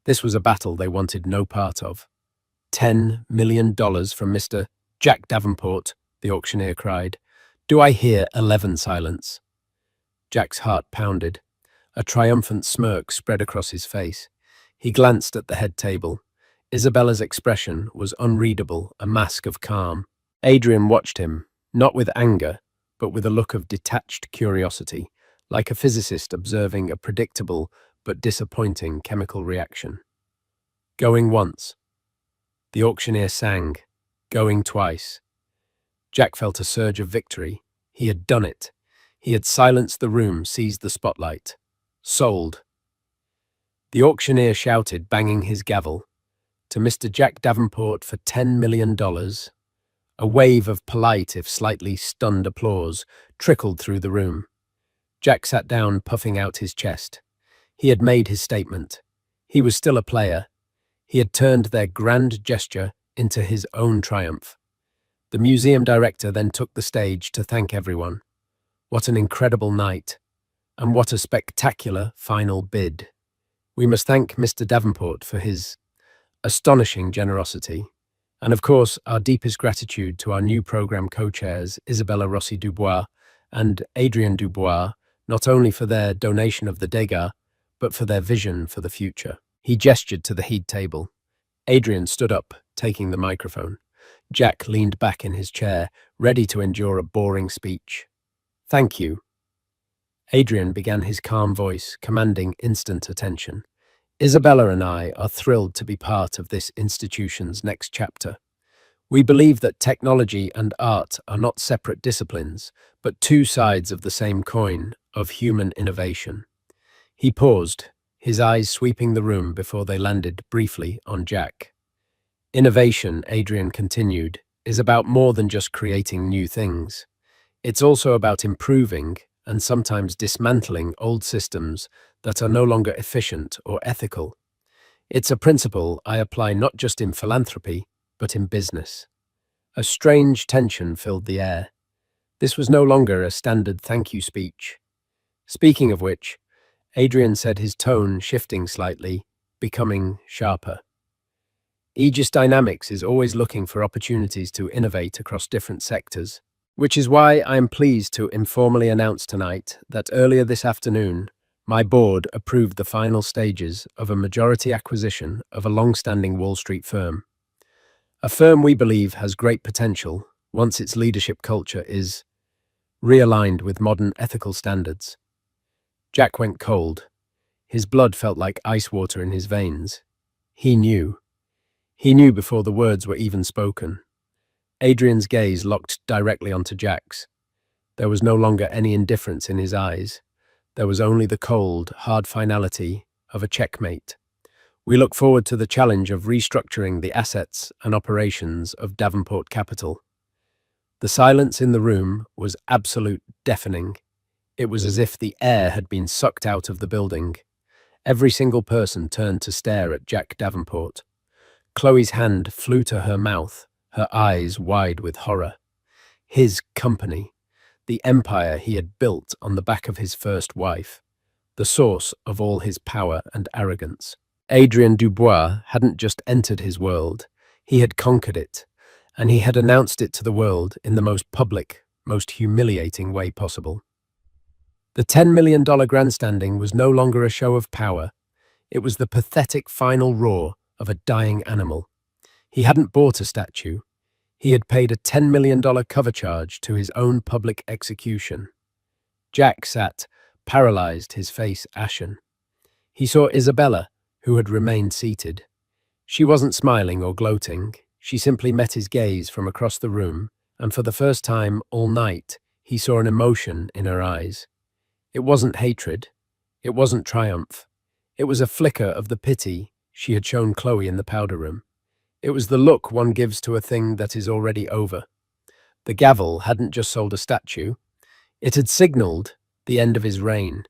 Speaker 1: This was a battle they wanted no part of. $10 million from Mr. Jack Davenport, the auctioneer cried. Do I hear 11 silence? Jack's heart pounded. A triumphant smirk spread across his face. He glanced at the head table. Isabella's expression was unreadable, a mask of calm. Adrian watched him, not with anger, but with a look of detached curiosity, like a physicist observing a predictable but disappointing chemical reaction. Going once. The auctioneer sang. Going twice. Jack felt a surge of victory. He had done it. He had silenced the room, seized the spotlight. Sold. The auctioneer shouted, banging his gavel. To Mr. Jack Davenport for $10 million. A wave of polite, if slightly stunned applause trickled through the room. Jack sat down, puffing out his chest. He had made his statement. He was still a player. He had turned their grand gesture into his own triumph. The museum director then took the stage to thank everyone. What an incredible night. And what a spectacular final bid. We must thank Mr. Davenport for his astonishing generosity. And of course, our deepest gratitude to our new program co-chairs, Isabella Rossi Dubois and Adrian Dubois, not only for their donation of the dégâts, but for their vision for the future. He gestured to the head table. Adrian stood up, taking the microphone. Jack leaned back in his chair, ready to endure a boring speech. Thank you. Adrian began, his calm voice commanding instant attention. Isabella and I are thrilled to be part of this institution's next chapter. We believe that technology and art are not separate disciplines, but two sides of the same coin of human innovation. He paused, his eyes sweeping the room before they landed briefly on Jack. Innovation, Adrian continued, is about more than just creating new things. It's also about improving and sometimes dismantling old systems that are no longer efficient or ethical. It's a principle I apply not just in philanthropy, but in business. A strange tension filled the air. This was no longer a standard thank you speech. Speaking of which, Adrian said, his tone shifting slightly, becoming sharper. Aegis Dynamics is always looking for opportunities to innovate across different sectors, which is why I am pleased to informally announce tonight that earlier this afternoon, my board approved the final stages of a majority acquisition of a long-standing Wall Street firm. A firm we believe has great potential once its leadership culture is realigned with modern ethical standards. Jack went cold. His blood felt like ice water in his veins. He knew. He knew before the words were even spoken. Adrian's gaze locked directly onto Jack's. There was no longer any indifference in his eyes. There was only the cold, hard finality of a checkmate. We look forward to the challenge of restructuring the assets and operations of Davenport Capital. The silence in the room was absolute, deafening. It was as if the air had been sucked out of the building. Every single person turned to stare at Jack Davenport. Chloe's hand flew to her mouth, her eyes wide with horror. His company, the empire he had built on the back of his first wife, the source of all his power and arrogance. Adrian Dubois hadn't just entered his world, he had conquered it, and he had announced it to the world in the most public, most humiliating way possible. The $10 million grandstanding was no longer a show of power. It was the pathetic final roar of a dying animal. He hadn't bought a statue. He had paid a $10 million cover charge to his own public execution. Jack sat, paralyzed, his face ashen. He saw Isabella, who had remained seated. She wasn't smiling or gloating. She simply met his gaze from across the room, and for the first time all night, he saw an emotion in her eyes. It wasn't hatred. It wasn't triumph. It was a flicker of the pity she had shown Chloe in the powder room. It was the look one gives to a thing that is already over. The gavel hadn't just sold a statue. It had signaled the end of his reign.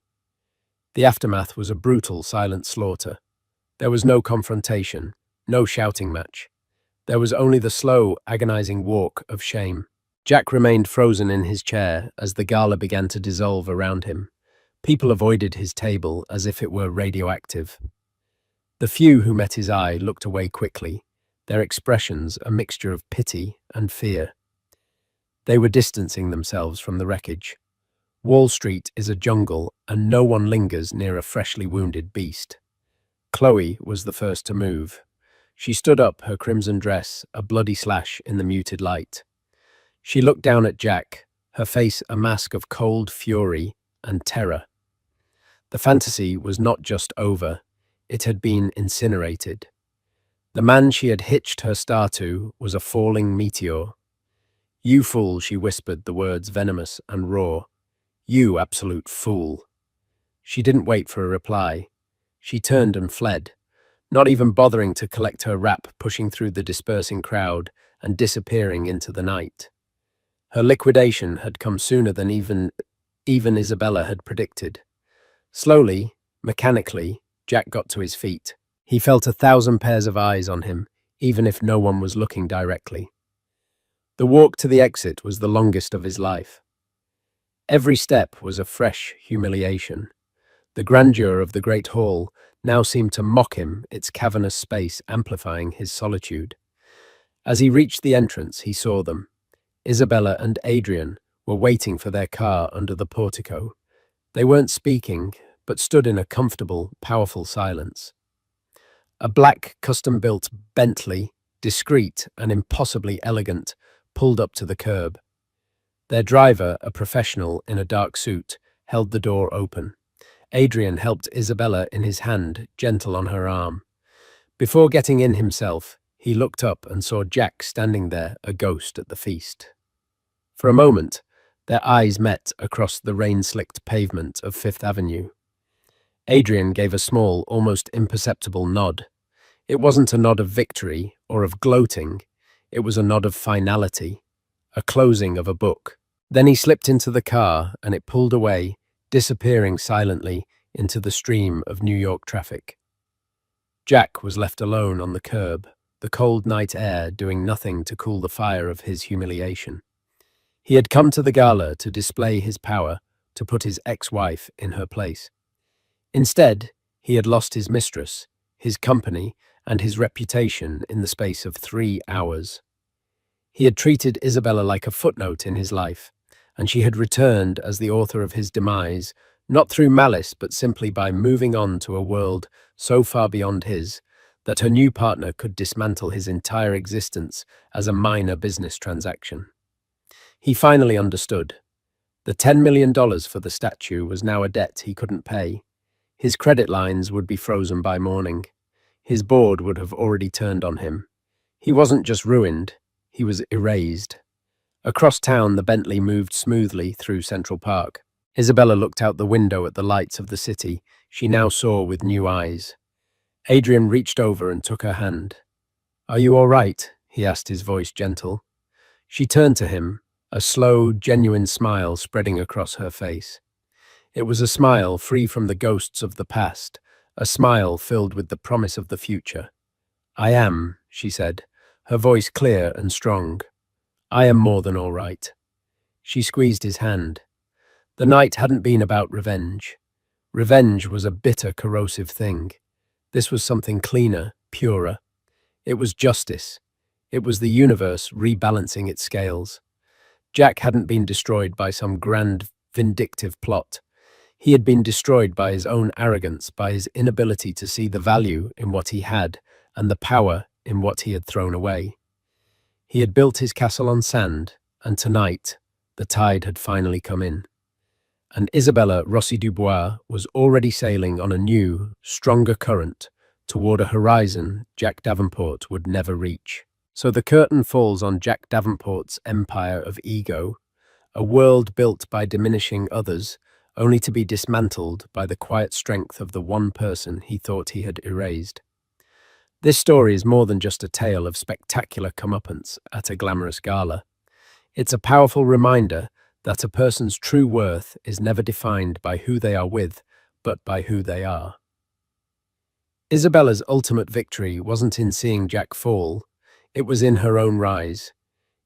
Speaker 1: The aftermath was a brutal, silent slaughter. There was no confrontation, no shouting match. There was only the slow, agonizing walk of shame. Jack remained frozen in his chair as the gala began to dissolve around him. People avoided his table as if it were radioactive. The few who met his eye looked away quickly, their expressions a mixture of pity and fear. They were distancing themselves from the wreckage. Wall Street is a jungle, and no one lingers near a freshly wounded beast. Chloe was the first to move. She stood up, her crimson dress a bloody slash in the muted light. She looked down at Jack, her face a mask of cold fury and terror. The fantasy was not just over, it had been incinerated. The man she had hitched her star to was a falling meteor. "You fool," she whispered, the words venomous and raw. "You absolute fool." She didn't wait for a reply. She turned and fled, not even bothering to collect her wrap, pushing through the dispersing crowd and disappearing into the night. Her liquidation had come sooner than even Isabella had predicted. Slowly, mechanically, Jack got to his feet. He felt 1,000 pairs of eyes on him, even if no one was looking directly. The walk to the exit was the longest of his life. Every step was a fresh humiliation. The grandeur of the great hall now seemed to mock him, its cavernous space amplifying his solitude. As he reached the entrance, he saw them. Isabella and Adrian were waiting for their car under the portico. They weren't speaking, but stood in a comfortable, powerful silence. A black, custom-built Bentley, discreet and impossibly elegant, pulled up to the curb. Their driver, a professional in a dark suit, held the door open. Adrian helped Isabella in his hand, gentle on her arm. Before getting in himself, he looked up and saw Jack standing there, a ghost at the feast. For a moment, their eyes met across the rain-slicked pavement of Fifth Avenue. Adrian gave a small, almost imperceptible nod. It wasn't a nod of victory or of gloating. It was a nod of finality, a closing of a book. Then he slipped into the car and it pulled away, disappearing silently into the stream of New York traffic. Jack was left alone on the curb, the cold night air doing nothing to cool the fire of his humiliation. He had come to the gala to display his power, to put his ex-wife in her place. Instead, he had lost his mistress, his company, and his reputation in the space of 3 hours. He had treated Isabella like a footnote in his life, and she had returned as the author of his demise, not through malice but simply by moving on to a world so far beyond his that her new partner could dismantle his entire existence as a minor business transaction. He finally understood. The $10 million for the statue was now a debt he couldn't pay. His credit lines would be frozen by morning. His board would have already turned on him. He wasn't just ruined, he was erased. Across town, the Bentley moved smoothly through Central Park. Isabella looked out the window at the lights of the city she now saw with new eyes. Adrian reached over and took her hand. "Are you all right?" he asked, his voice gentle. She turned to him, a slow, genuine smile spreading across her face. It was a smile free from the ghosts of the past, a smile filled with the promise of the future. "I am," she said, her voice clear and strong. "I am more than all right." She squeezed his hand. The night hadn't been about revenge. Revenge was a bitter, corrosive thing. This was something cleaner, purer. It was justice. It was the universe rebalancing its scales. Jack hadn't been destroyed by some grand, vindictive plot. He had been destroyed by his own arrogance, by his inability to see the value in what he had and the power in what he had thrown away. He had built his castle on sand, and tonight, the tide had finally come in. And Isabella Rossi Dubois was already sailing on a new, stronger current toward a horizon Jack Davenport would never reach. So the curtain falls on Jack Davenport's empire of ego, a world built by diminishing others, only to be dismantled by the quiet strength of the one person he thought he had erased. This story is more than just a tale of spectacular comeuppance at a glamorous gala. It's a powerful reminder that a person's true worth is never defined by who they are with, but by who they are. Isabella's ultimate victory wasn't in seeing Jack fall, it was in her own rise.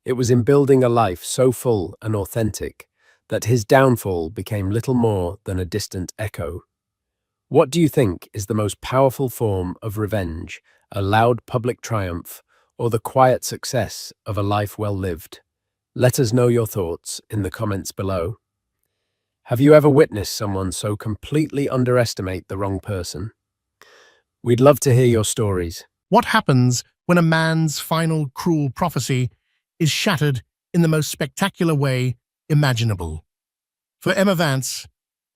Speaker 1: It was in building a life so full and authentic that his downfall became little more than a distant echo. What do you think is the most powerful form of revenge, a loud public triumph, or the quiet success of a life well lived? Let us know your thoughts in the comments below. Have you ever witnessed someone so completely underestimate the wrong person? We'd love to hear your stories.
Speaker 2: What happens when a man's final cruel prophecy is shattered in the most spectacular way imaginable? For Emma Vance,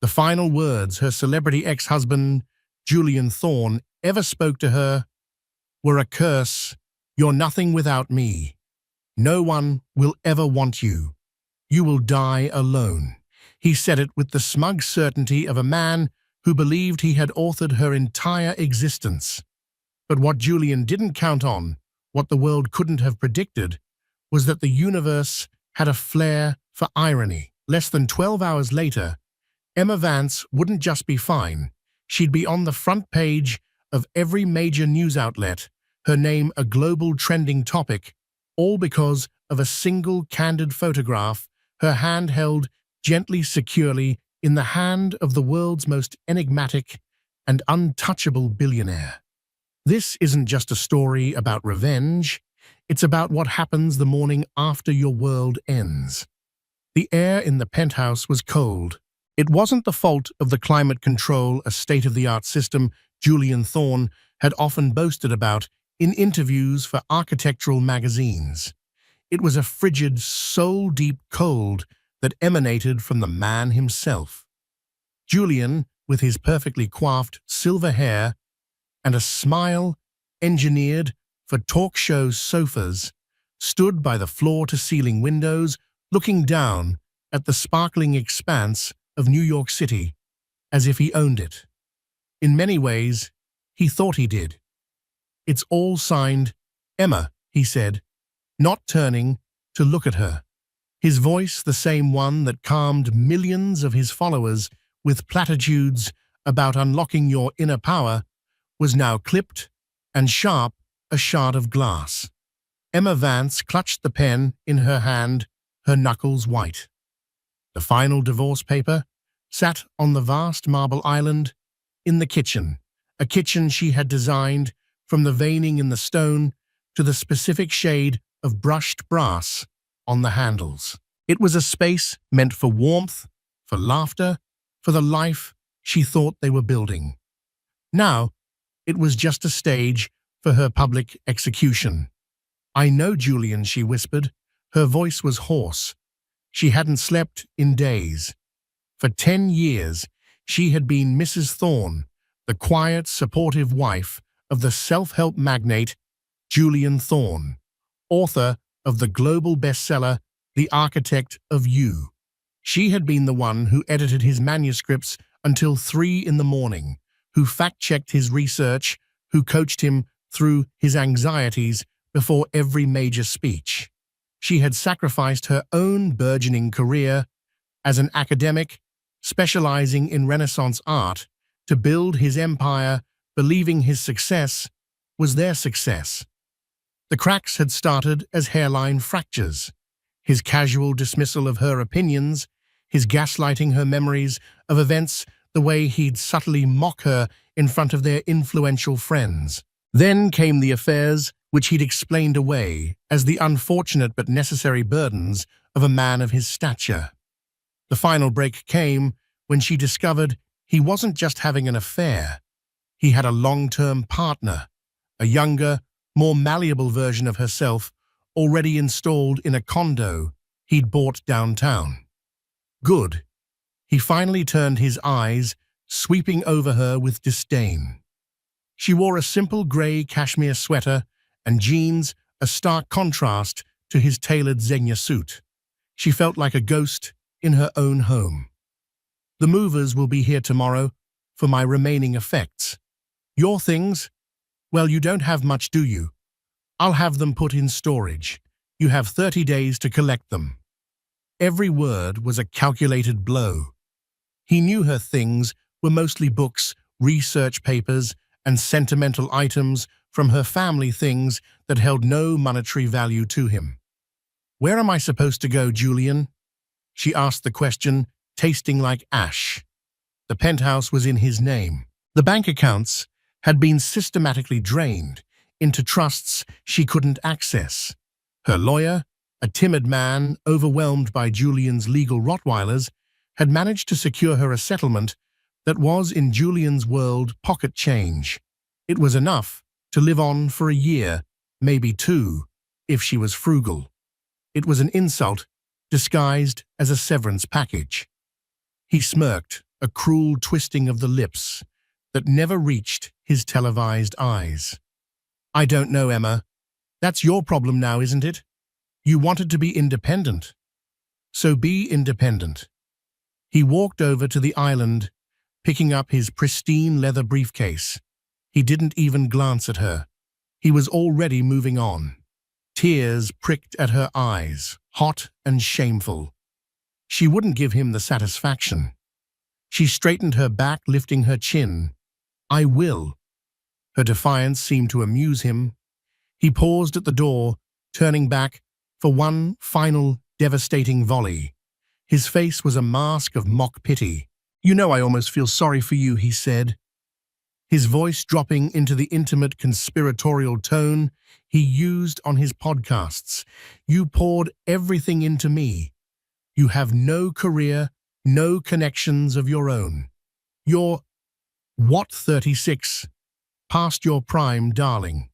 Speaker 2: the final words her celebrity ex-husband, Julian Thorne, ever spoke to her were a curse. "You're nothing without me. No one will ever want you. You will die alone." He said it with the smug certainty of a man who believed he had authored her entire existence. But what Julian didn't count on, what the world couldn't have predicted, was that the universe had a flair for irony. Less than 12 hours later, Emma Vance wouldn't just be fine. She'd be on the front page of every major news outlet, her name a global trending topic, all because of a single candid photograph her hand held gently, securely, in the hand of the world's most enigmatic and untouchable billionaire. This isn't just a story about revenge, it's about what happens the morning after your world ends. The air in the penthouse was cold. It wasn't the fault of the climate control, a state-of-the-art system Julian Thorne had often boasted about in interviews for architectural magazines. It was a frigid, soul-deep cold that emanated from the man himself. Julian, with his perfectly coiffed silver hair and a smile engineered for talk show sofas, stood by the floor-to-ceiling windows, looking down at the sparkling expanse of New York City, as if he owned it. In many ways, he thought he did. "It's all signed Emma," he said, not turning to look at her. His voice, the same one that calmed millions of his followers with platitudes about unlocking your inner power, was now clipped and sharp, a shard of glass. Emma Vance clutched the pen in her hand, her knuckles white. The final divorce paper sat on the vast marble island in the kitchen, a kitchen she had designed from the veining in the stone to the specific shade of brushed brass on the handles. It was a space meant for warmth, for laughter, for the life she thought they were building. Now, it was just a stage for her public execution. "I know, Julian," she whispered. Her voice was hoarse. She hadn't slept in days. For 10 years, she had been Mrs. Thorne, the quiet, supportive wife of the self-help magnate Julian Thorne, author of the global bestseller The Architect of You. She had been the one who edited his manuscripts until 3 in the morning, who fact-checked his research, who coached him through his anxieties before every major speech. She had sacrificed her own burgeoning career as an academic, specializing in Renaissance art, to build his empire, believing his success was their success. The cracks had started as hairline fractures. His casual dismissal of her opinions, his gaslighting her memories of events, the way he'd subtly mock her in front of their influential friends. Then came the affairs which he'd explained away as the unfortunate but necessary burdens of a man of his stature. The final break came when she discovered he wasn't just having an affair. He had a long-term partner, a younger, more malleable version of herself, already installed in a condo he'd bought downtown. Good. He finally turned his eyes, sweeping over her with disdain. She wore a simple grey cashmere sweater and jeans, a stark contrast to his tailored Zegna suit. She felt like a ghost in her own home. "The movers will be here tomorrow for my remaining effects. Your things? Well, you don't have much, do you? I'll have them put in storage. You have 30 days to collect them." Every word was a calculated blow. He knew her things were mostly books, research papers, and sentimental items from her family, things that held no monetary value to him. "Where am I supposed to go, Julian?" She asked the question, tasting like ash. The penthouse was in his name. The bank accounts had been systematically drained into trusts she couldn't access. Her lawyer, a timid man overwhelmed by Julian's legal Rottweilers, had managed to secure her a settlement that was, in Julian's world, pocket change. It was enough to live on for a year, maybe 2, if she was frugal. It was an insult disguised as a severance package. He smirked, a cruel twisting of the lips that never reached his televised eyes. "I don't know, Emma. That's your problem now, isn't it? You wanted to be independent. So be independent." He walked over to the island, picking up his pristine leather briefcase. He didn't even glance at her. He was already moving on. Tears pricked at her eyes, hot and shameful. She wouldn't give him the satisfaction. She straightened her back, lifting her chin. "I will." Her defiance seemed to amuse him. He paused at the door, turning back for one final devastating volley. His face was a mask of mock pity. "You know, I almost feel sorry for you," he said, his voice dropping into the intimate conspiratorial tone he used on his podcasts. "You poured everything into me. You have no career, no connections of your own. You're, what, 36? Past your prime, darling.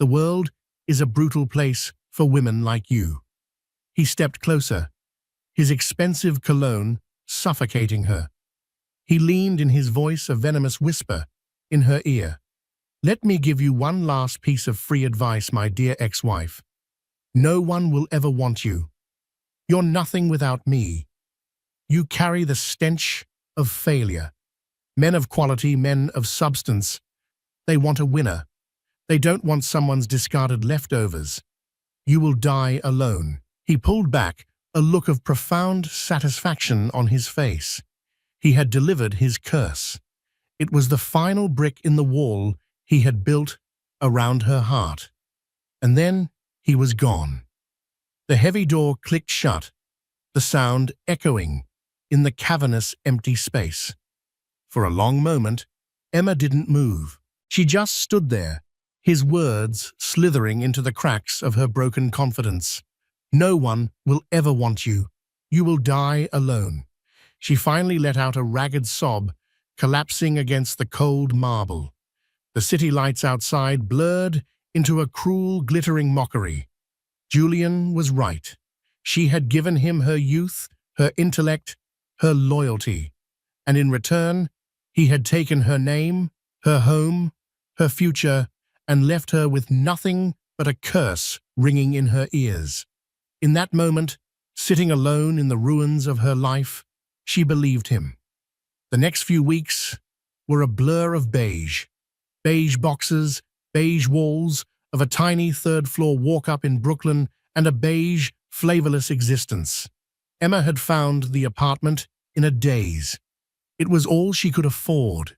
Speaker 2: The world is a brutal place for women like you." He stepped closer, his expensive cologne suffocating her. He leaned in his voice a venomous whisper in her ear. "Let me give you one last piece of free advice, my dear ex-wife. No one will ever want you. You're nothing without me. You carry the stench of failure. Men of quality, men of substance, they want a winner. They don't want someone's discarded leftovers. You will die alone." He pulled back, a look of profound satisfaction on his face. He had delivered his curse. It was the final brick in the wall he had built around her heart. And then he was gone. The heavy door clicked shut, the sound echoing in the cavernous empty space. For a long moment, Emma didn't move. She just stood there, his words slithering into the cracks of her broken confidence. "No one will ever want you. You will die alone." She finally let out a ragged sob, collapsing against the cold marble. The city lights outside blurred into a cruel, glittering mockery. Julian was right. She had given him her youth, her intellect, her loyalty. And in return, he had taken her name, her home, her future, and left her with nothing but a curse ringing in her ears. In that moment, sitting alone in the ruins of her life, she believed him. The next few weeks were a blur of beige. Beige boxes, beige walls of a tiny third-floor walk-up in Brooklyn, and a beige, flavorless existence. Emma had found the apartment in a daze. It was all she could afford.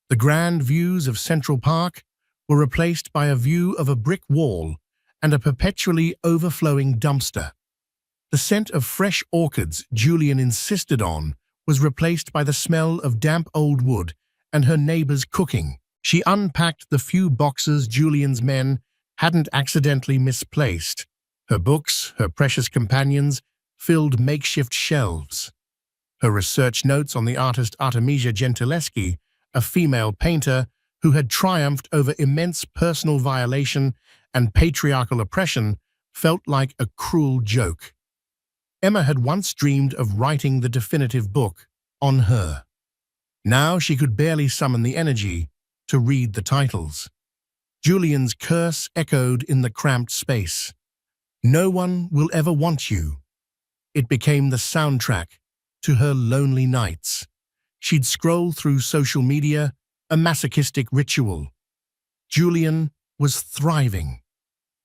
Speaker 2: The grand views of Central Park were replaced by a view of a brick wall and a perpetually overflowing dumpster. The scent of fresh orchids Julian insisted on was replaced by the smell of damp old wood and her neighbor's cooking. She unpacked the few boxes Julian's men hadn't accidentally misplaced. Her books, her precious companions, filled makeshift shelves. Her research notes on the artist Artemisia Gentileschi, a female painter who had triumphed over immense personal violation and patriarchal oppression, felt like a cruel joke. Emma had once dreamed of writing the definitive book on her. Now she could barely summon the energy to read the titles. Julian's curse echoed in the cramped space. "No one will ever want you." It became the soundtrack to her lonely nights. She'd scroll through social media, a masochistic ritual. Julian was thriving.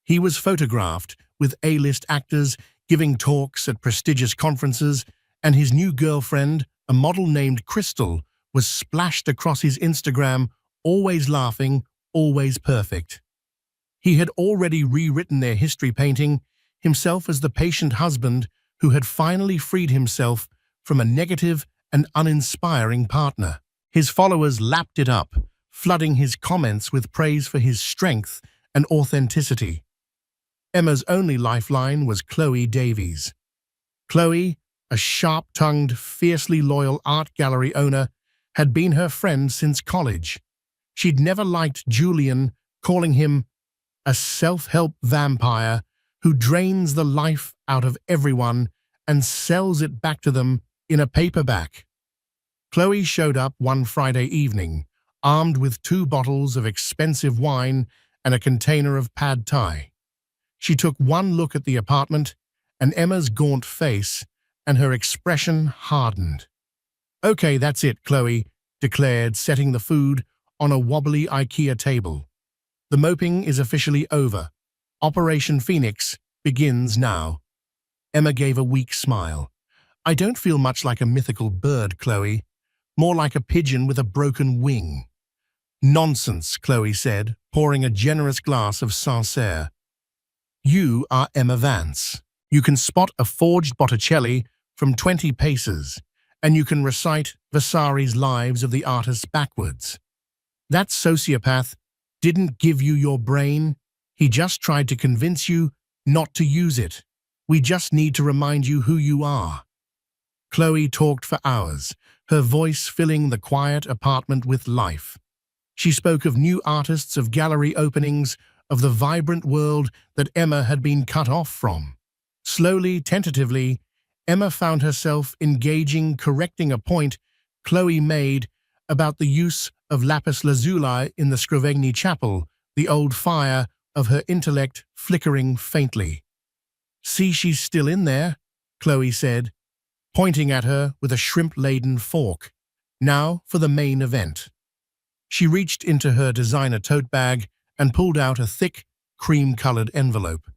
Speaker 2: He was photographed with A-list actors giving talks at prestigious conferences, and his new girlfriend, a model named Crystal, was splashed across his Instagram, always laughing, always perfect. He had already rewritten their history, painting himself as the patient husband who had finally freed himself from a negative and uninspiring partner. His followers lapped it up, flooding his comments with praise for his strength and authenticity. Emma's only lifeline was Chloe Davies. Chloe, a sharp-tongued, fiercely loyal art gallery owner, had been her friend since college. She'd never liked Julian, calling him a self-help vampire who drains the life out of everyone and sells it back to them in a paperback. Chloe showed up one Friday evening, armed with 2 bottles of expensive wine and a container of pad thai. She took one look at the apartment, and Emma's gaunt face and her expression hardened. "Okay, that's it," Chloe declared, setting the food on a wobbly IKEA table. "The moping is officially over. Operation Phoenix begins now." Emma gave a weak smile. "I don't feel much like a mythical bird, Chloe. More like a pigeon with a broken wing." "Nonsense," Chloe said, pouring a generous glass of Sancerre. "You are Emma Vance. You can spot a forged Botticelli from 20 paces, and you can recite Vasari's lives of the artists backwards. That sociopath didn't give you your brain. He just tried to convince you not to use it. We just need to remind you who you are. Chloe talked for hours, her voice filling the quiet apartment with life. She spoke of new artists, of gallery openings, of the vibrant world that Emma had been cut off from. Slowly, tentatively, Emma found herself engaging, correcting a point Chloe made about the use of lapis lazuli in the Scrovegni chapel, the old fire of her intellect flickering faintly. "See, she's still in there," Chloe said, pointing at her with a shrimp-laden fork. "Now for the main event." She reached into her designer tote bag and pulled out a thick, cream-colored envelope.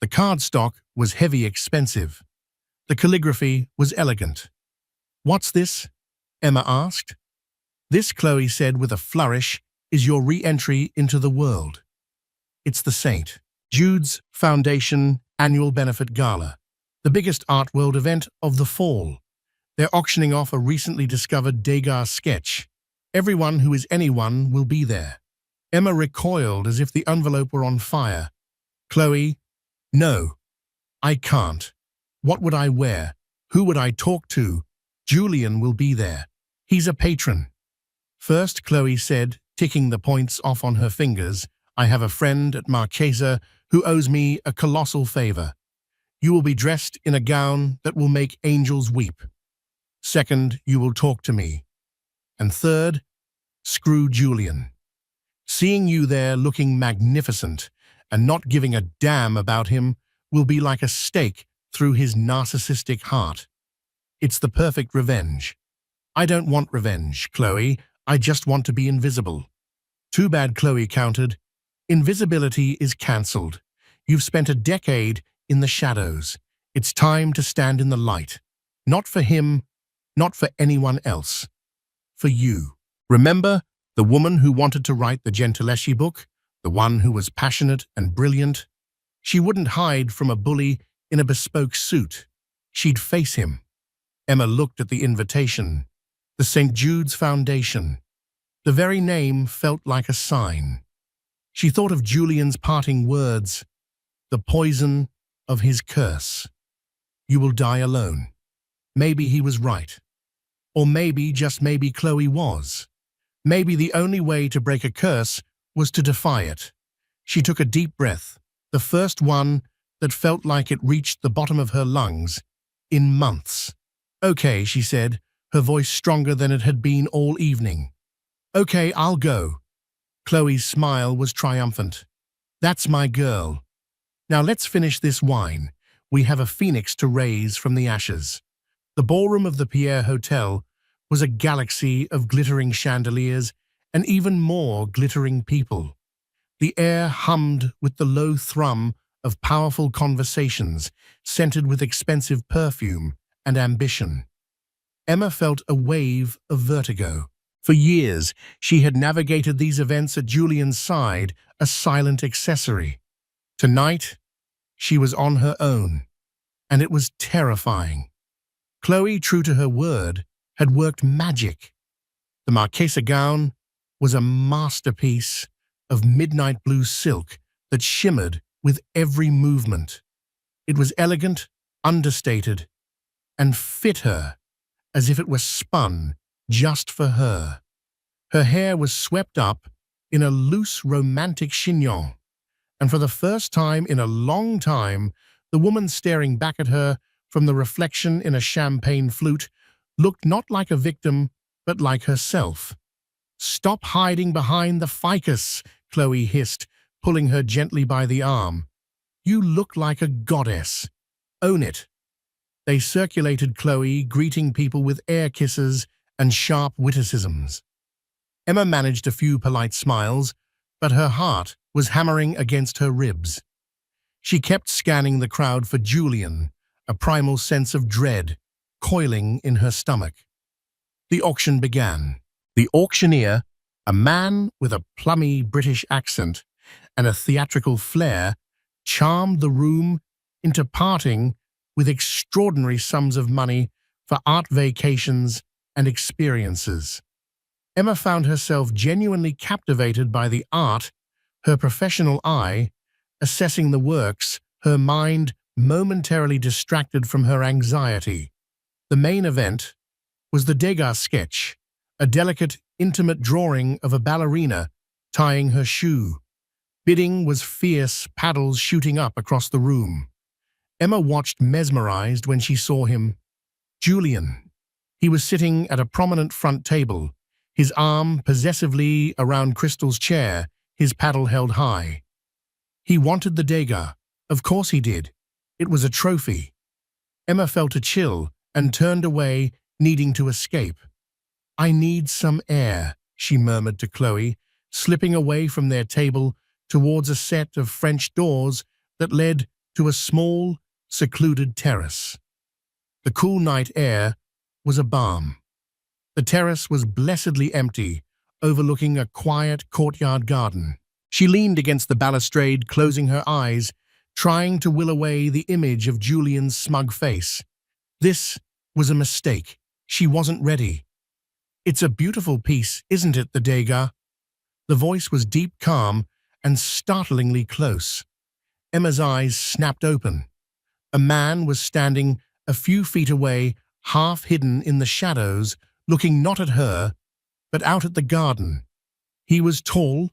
Speaker 2: The cardstock was heavy, expensive. The calligraphy was elegant. "What's this?" Emma asked. "This," Chloe said with a flourish, "is your re-entry into the world. It's the St. Jude's Foundation Annual Benefit Gala, the biggest art world event of the fall. They're auctioning off a recently discovered Degas sketch. Everyone who is anyone will be there." Emma recoiled as if the envelope were on fire. "Chloe, no, I can't. What would I wear? Who would I talk to? Julian will be there. He's a patron." "First," Chloe said, ticking the points off on her fingers, "I have a friend at Marchesa who owes me a colossal favor. You will be dressed in a gown that will make angels weep. Second, you will talk to me. And third, screw Julian. Seeing you there looking magnificent and not giving a damn about him will be like a stake through his narcissistic heart. It's the perfect revenge." "I don't want revenge, Chloe. I just want to be invisible." "Too bad," Chloe countered. "Invisibility is cancelled. You've spent a decade in the shadows. It's time to stand in the light. Not for him, not for anyone else. For you. Remember the woman who wanted to write the Gentileschi book? The one who was passionate and brilliant? She wouldn't hide from a bully in a bespoke suit. She'd face him." Emma looked at the invitation. The St. Jude's Foundation. The very name felt like a sign. She thought of Julian's parting words, the poison of his curse. "You will die alone." Maybe he was right. Or maybe, just maybe, Chloe was. Maybe the only way to break a curse was to defy it. She took a deep breath, the first one that felt like it reached the bottom of her lungs in months. "Okay," she said, her voice stronger than it had been all evening. "Okay, I'll go." Chloe's smile was triumphant. "That's my girl. Now let's finish this wine. We have a phoenix to raise from the ashes." The ballroom of the Pierre Hotel was a galaxy of glittering chandeliers and even more glittering people. The air hummed with the low thrum of powerful conversations, scented with expensive perfume and ambition. Emma felt a wave of vertigo. For years, she had navigated these events at Julian's side, a silent accessory. Tonight, she was on her own, and it was terrifying. Chloe, true to her word, had worked magic. The Marchesa gown was a masterpiece of midnight blue silk that shimmered with every movement. It was elegant, understated, and fit her as if it were spun just for her. Her hair was swept up in a loose, romantic chignon, and for the first time in a long time, the woman staring back at her from the reflection in a champagne flute looked not like a victim, but like herself. "Stop hiding behind the ficus," Chloe hissed, pulling her gently by the arm. "You look like a goddess. Own it." They circulated Chloe, greeting people with air kisses and sharp witticisms. Emma managed a few polite smiles, but her heart was hammering against her ribs. She kept scanning the crowd for Julian, a primal sense of dread coiling in her stomach. The auction began. The auctioneer, a man with a plummy British accent and a theatrical flair, charmed the room into parting with extraordinary extraordinary sums of money for art vacations and experiences. Emma found herself genuinely captivated by the art, her professional eye, assessing the works, her mind momentarily distracted from her anxiety. The main event was the Degas sketch, a delicate, intimate drawing of a ballerina tying her shoe. Bidding was fierce, paddles shooting up across the room. Emma watched mesmerized when she saw him. Julian. He was sitting at a prominent front table, his arm possessively around Crystal's chair, his paddle held high. He wanted the Degas. Of course he did. It was a trophy. Emma felt a chill and turned away, needing to escape. "I need some air," she murmured to Chloe, slipping away from their table towards a set of French doors that led to a small, secluded terrace. The cool night air was a balm. The terrace was blessedly empty, overlooking a quiet courtyard garden. She leaned against the balustrade, closing her eyes, trying to will away the image of Julian's smug face. This was a mistake. She wasn't ready. "It's a beautiful piece, isn't it, the Degas?" The voice was deep, calm, and startlingly close. Emma's eyes snapped open. A man was standing a few feet away, half hidden in the shadows, looking not at her, but out at the garden. He was tall,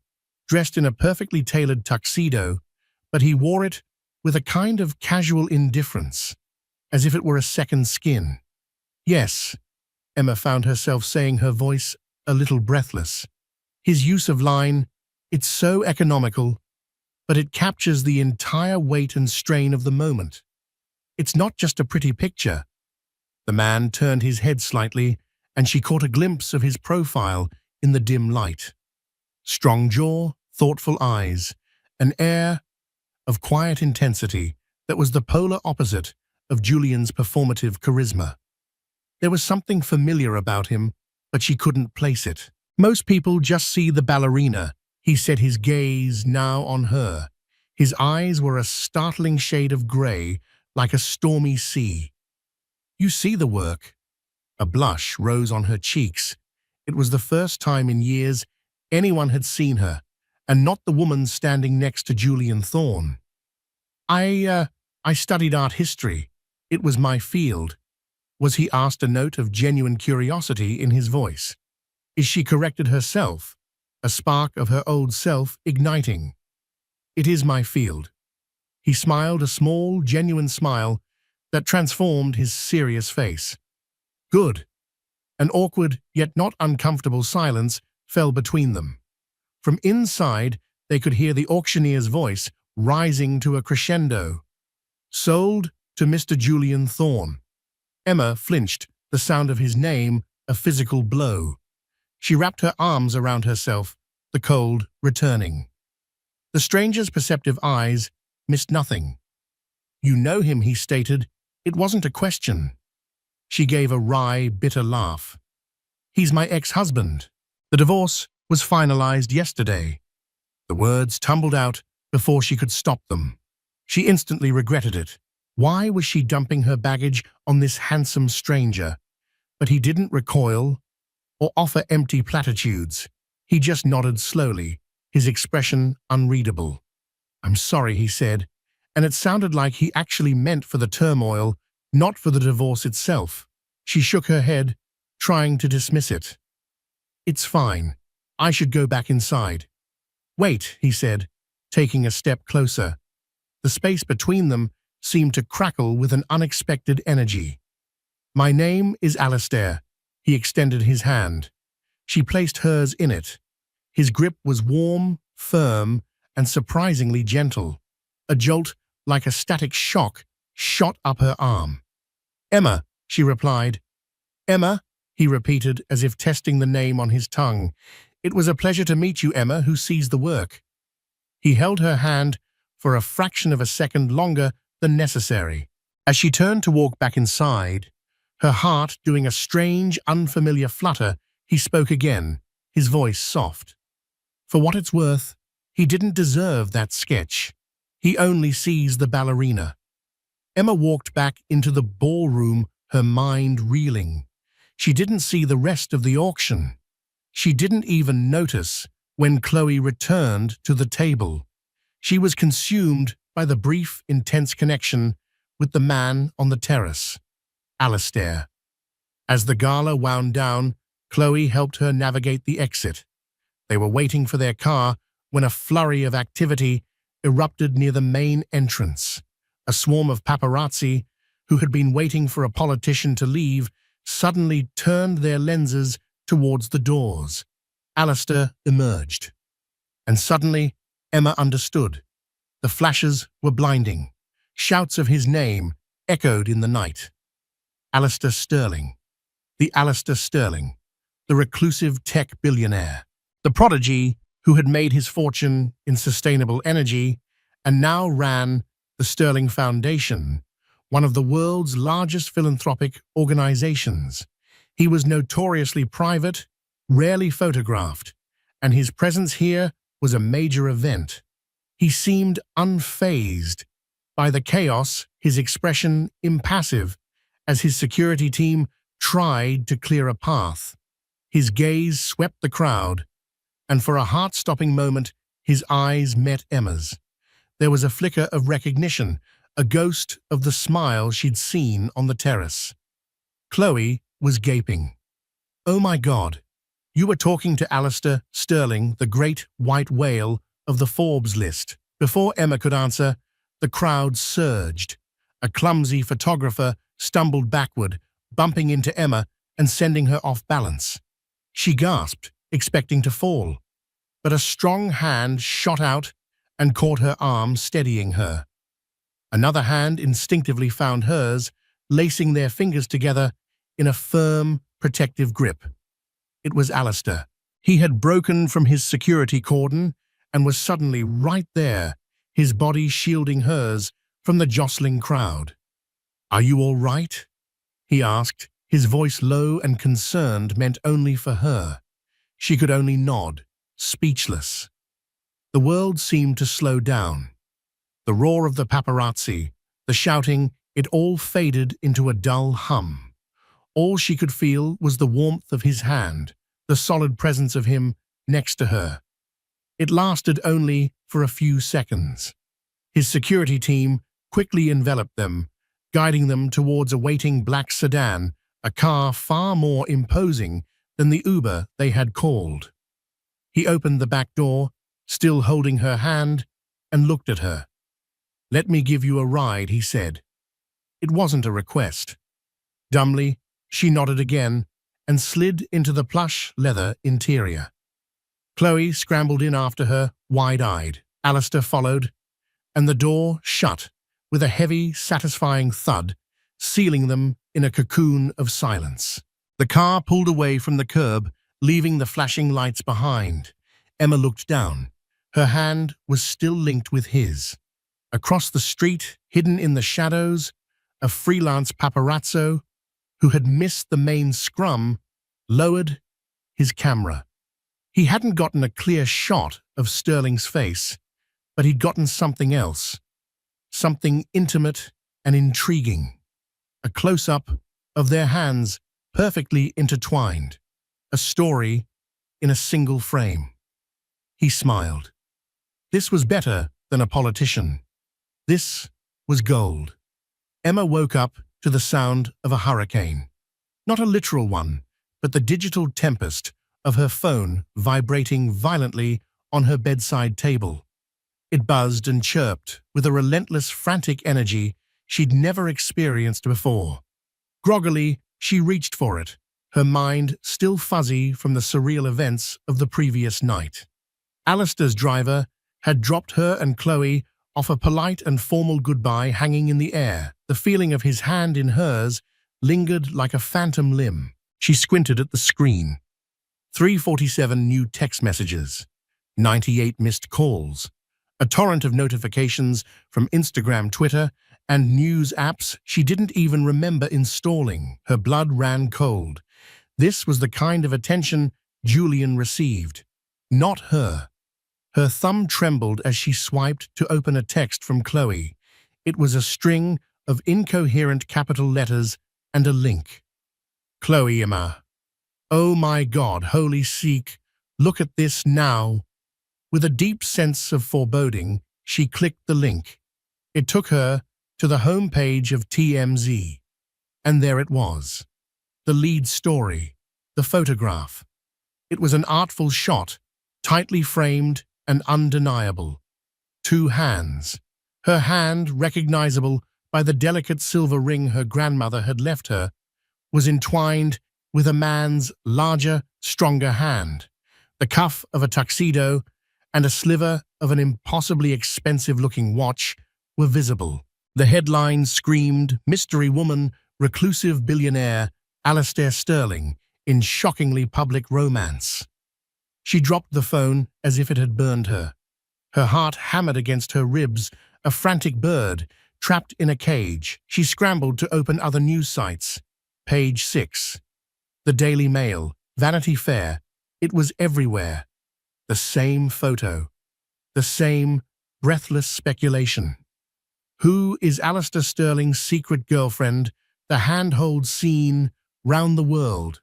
Speaker 2: dressed in a perfectly tailored tuxedo, but he wore it with a kind of casual indifference, as if it were a second skin. "Yes," Emma found herself saying, her voice a little breathless. His use of line, "It's so economical, but it captures the entire weight and strain of the moment. It's not just a pretty picture." The man turned his head slightly, and she caught a glimpse of his profile in the dim light. Strong jaw, thoughtful eyes, an air of quiet intensity that was the polar opposite of Julian's performative charisma. There was something familiar about him, but she couldn't place it. "Most people just see the ballerina," he said, his gaze now on her. His eyes were a startling shade of grey, like a stormy sea. "You see the work." A blush rose on her cheeks. It was the first time in years anyone had seen her, and not the woman standing next to Julian Thorne. I studied art history. It was my field." Was he asked, a note of genuine curiosity in his voice? Is she corrected herself, a spark of her old self igniting? "It is my field." He smiled, a small, genuine smile that transformed his serious face. "Good." An awkward, yet not uncomfortable silence fell between them. From inside, they could hear the auctioneer's voice rising to a crescendo. "Sold to Mr. Julian Thorne." Emma flinched, the sound of his name a physical blow. She wrapped her arms around herself, the cold returning. The stranger's perceptive eyes missed nothing. "You know him," he stated. It wasn't a question. She gave a wry, bitter laugh. "He's my ex-husband. The divorce was finalized yesterday." The words tumbled out before she could stop them. She instantly regretted it. Why was she dumping her baggage on this handsome stranger? But he didn't recoil or offer empty platitudes. He just nodded slowly, his expression unreadable. "I'm sorry," he said, and it sounded like he actually meant for the turmoil, not for the divorce itself. She shook her head, trying to dismiss it. "It's fine. I should go back inside." "Wait," he said, taking a step closer. The space between them seemed to crackle with an unexpected energy. "My name is Alistair." He extended his hand. She placed hers in it. His grip was warm, firm, and surprisingly gentle. A jolt, like a static shock, shot up her arm. "Emma," she replied. "Emma," he repeated, as if testing the name on his tongue. "It was a pleasure to meet you, Emma, who sees the work." He held her hand for a fraction of a second longer than necessary. As she turned to walk back inside, her heart doing a strange, unfamiliar flutter, he spoke again, his voice soft. "For what it's worth, he didn't deserve that sketch. He only sees the ballerina." Emma walked back into the ballroom, her mind reeling. She didn't see the rest of the auction. She didn't even notice when Chloe returned to the table. She was consumed by the brief, intense connection with the man on the terrace, Alistair. As the gala wound down, Chloe helped her navigate the exit. They were waiting for their car when a flurry of activity erupted near the main entrance. A swarm of paparazzi, who had been waiting for a politician to leave, suddenly turned their lenses towards the doors. Alistair emerged. And suddenly, Emma understood. The flashes were blinding. Shouts of his name echoed in the night. Alistair Sterling. The Alistair Sterling. The reclusive tech billionaire. The prodigy who had made his fortune in sustainable energy and now ran the Sterling Foundation, one of the world's largest philanthropic organizations. He was notoriously private, rarely photographed, and his presence here was a major event. He seemed unfazed by the chaos, his expression impassive as his security team tried to clear a path. His gaze swept the crowd, and for a heart-stopping moment, his eyes met Emma's. There was a flicker of recognition, a ghost of the smile she'd seen on the terrace. Chloe was gaping. "Oh my God, you were talking to Alistair Sterling, the great white whale of the Forbes list." Before Emma could answer, the crowd surged. A clumsy photographer stumbled backward, bumping into Emma and sending her off balance. She gasped, expecting to fall, but a strong hand shot out and caught her arm, steadying her. Another hand instinctively found hers, lacing their fingers together in a firm, protective grip. It was Alistair. He had broken from his security cordon and was suddenly right there, his body shielding hers from the jostling crowd. "Are you all right?" he asked, his voice low and concerned, meant only for her. She could only nod, speechless. The world seemed to slow down. The roar of the paparazzi, the shouting, it all faded into a dull hum. All she could feel was the warmth of his hand, the solid presence of him next to her. It lasted only for a few seconds. His security team quickly enveloped them, guiding them towards a waiting black sedan, a car far more imposing than the Uber they had called. He opened the back door, still holding her hand, and looked at her. "Let me give you a ride," he said. It wasn't a request. Dumbly, she nodded again and slid into the plush leather interior. Chloe scrambled in after her, wide-eyed. Alistair followed, and the door shut with a heavy, satisfying thud, sealing them in a cocoon of silence. The car pulled away from the curb, leaving the flashing lights behind. Emma looked down. Her hand was still linked with his. Across the street, hidden in the shadows, a freelance paparazzo, who had missed the main scrum, lowered his camera. He hadn't gotten a clear shot of Sterling's face, but he'd gotten something else, something intimate and intriguing. A close-up of their hands perfectly intertwined, a story in a single frame. He smiled. This was better than a politician. This was gold. Emma woke up to the sound of a hurricane. Not a literal one, but the digital tempest of her phone vibrating violently on her bedside table. It buzzed and chirped with a relentless, frantic energy she'd never experienced before. Groggily, she reached for it, her mind still fuzzy from the surreal events of the previous night. Alistair's driver had dropped her and Chloe off, a polite and formal goodbye hanging in the air. The feeling of his hand in hers lingered like a phantom limb. She squinted at the screen. 347 new text messages, 98 missed calls, a torrent of notifications from Instagram, Twitter, and news apps she didn't even remember installing. Her blood ran cold. This was the kind of attention Julian received, not her. Her thumb trembled as she swiped to open a text from Chloe. It was a string of incoherent capital letters and a link. Chloe Emma. Oh my God, holy Sikh, look at this now. With a deep sense of foreboding, she clicked the link. It took her to the homepage of TMZ. And there it was. The lead story. The photograph. It was an artful shot, tightly framed and undeniable. Two hands. Her hand, recognizable by the delicate silver ring her grandmother had left her, was entwined with a man's larger, stronger hand. The cuff of a tuxedo and a sliver of an impossibly expensive-looking watch were visible. The headline screamed, "Mystery Woman, Reclusive Billionaire, Alistair Sterling, in Shockingly Public Romance." She dropped the phone as if it had burned her. Her heart hammered against her ribs, a frantic bird trapped in a cage. She scrambled to open other news sites. Page 6. The Daily Mail, Vanity Fair. It was everywhere. The same photo. The same breathless speculation. Who is Alistair Sterling's secret girlfriend? The handhold seen round the world.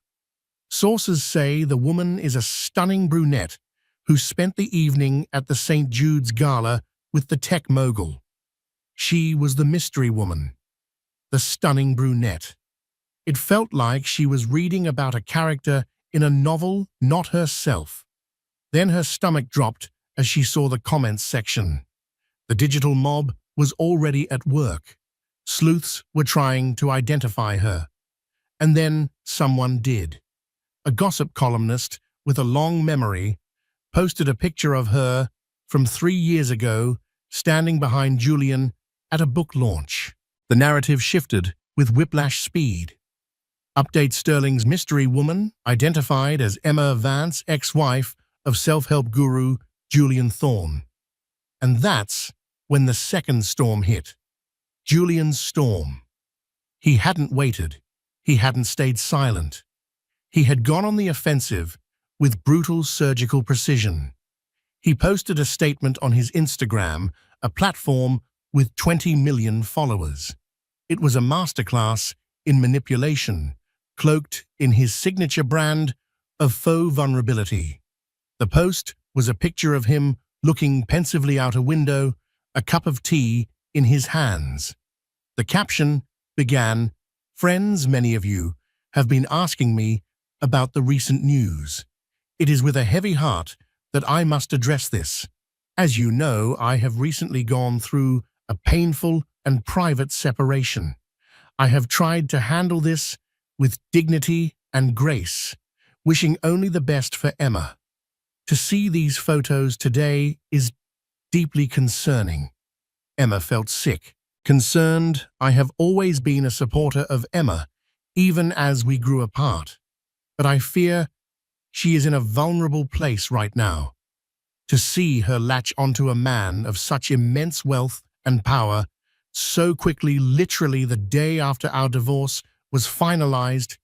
Speaker 2: Sources say the woman is a stunning brunette who spent the evening at the St. Jude's Gala with the tech mogul. She was the mystery woman, the stunning brunette. It felt like she was reading about a character in a novel, not herself. Then her stomach dropped as she saw the comments section. The digital mob was already at work. Sleuths were trying to identify her. And then someone did. A gossip columnist with a long memory posted a picture of her from 3 years ago standing behind Julian at a book launch. The narrative shifted with whiplash speed. Update: Sterling's mystery woman, identified as Emma Vance, ex-wife of self-help guru Julian Thorne. And that's when the second storm hit. Julian's storm. He hadn't waited. He hadn't stayed silent. He had gone on the offensive with brutal surgical precision. He posted a statement on his Instagram, a platform with 20 million followers. It was a masterclass in manipulation, cloaked in his signature brand of faux vulnerability. The post was a picture of him looking pensively out a window, a cup of tea in his hands. The caption began, "Friends, many of you have been asking me about the recent news. It is with a heavy heart that I must address this. As you know, I have recently gone through a painful and private separation. I have tried to handle this with dignity and grace, wishing only the best for Emma. To see these photos today is deeply concerning." Emma felt sick. Concerned, I have always been a supporter of Emma, even as we grew apart. But I fear she is in a vulnerable place right now. To see her latch onto a man of such immense wealth and power so quickly, literally the day after our divorce was finalized,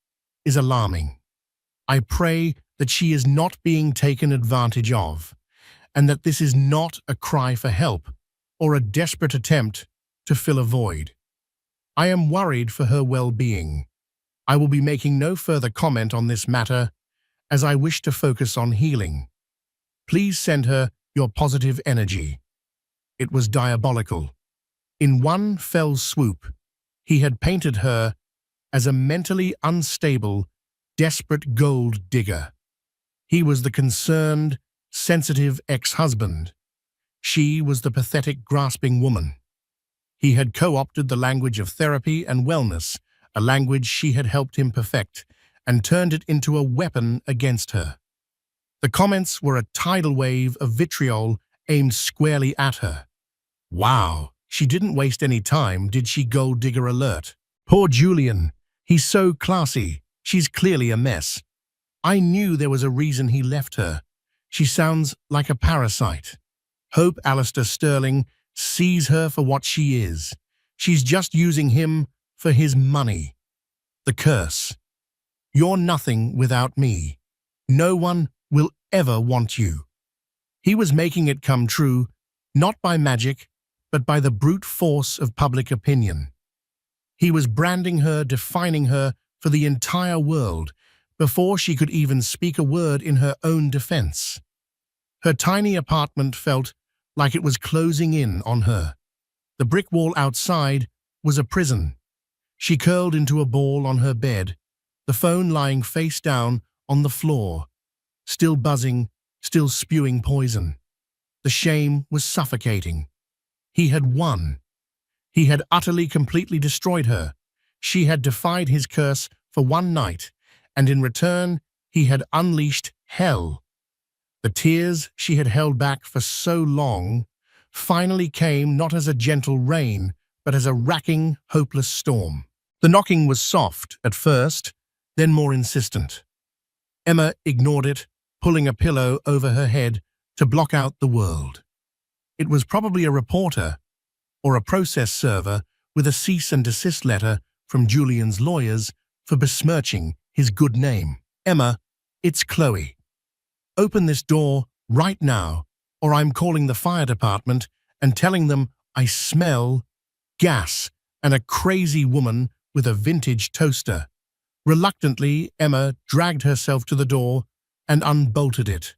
Speaker 2: is alarming. I pray that she is not being taken advantage of, and that this is not a cry for help or a desperate attempt to fill a void. I am worried for her well-being. I will be making no further comment on this matter, as I wish to focus on healing. Please send her your positive energy. It was diabolical. In one fell swoop, he had painted her as a mentally unstable, desperate gold digger. He was the concerned, sensitive ex-husband. She was the pathetic, grasping woman. He had co-opted the language of therapy and wellness, a language she had helped him perfect, and turned it into a weapon against her. The comments were a tidal wave of vitriol aimed squarely at her. Wow, she didn't waste any time, did she? Gold digger alert. Poor Julian. He's so classy. She's clearly a mess. I knew there was a reason he left her. She sounds like a parasite. Hope Alistair Sterling sees her for what she is. She's just using him for his money. The curse. You're nothing without me. No one will ever want you. He was making it come true, not by magic, but by the brute force of public opinion. He was branding her, defining her for the entire world, before she could even speak a word in her own defense. Her tiny apartment felt like it was closing in on her. The brick wall outside was a prison. She curled into a ball on her bed, the phone lying face down on the floor, still buzzing, still spewing poison. The shame was suffocating. He had won. He had utterly, completely destroyed her. She had defied his curse for one night, and in return, he had unleashed hell. The tears she had held back for so long finally came not as a gentle rain, but as a racking, hopeless storm. The knocking was soft at first, then more insistent. Emma ignored it, pulling a pillow over her head to block out the world. It was probably a reporter or a process server with a cease and desist letter from Julian's lawyers for besmirching his good name. Emma, it's Chloe. Open this door right now, or I'm calling the fire department and telling them I smell gas and a crazy woman with a vintage toaster. Reluctantly, Emma dragged herself to the door and unbolted it.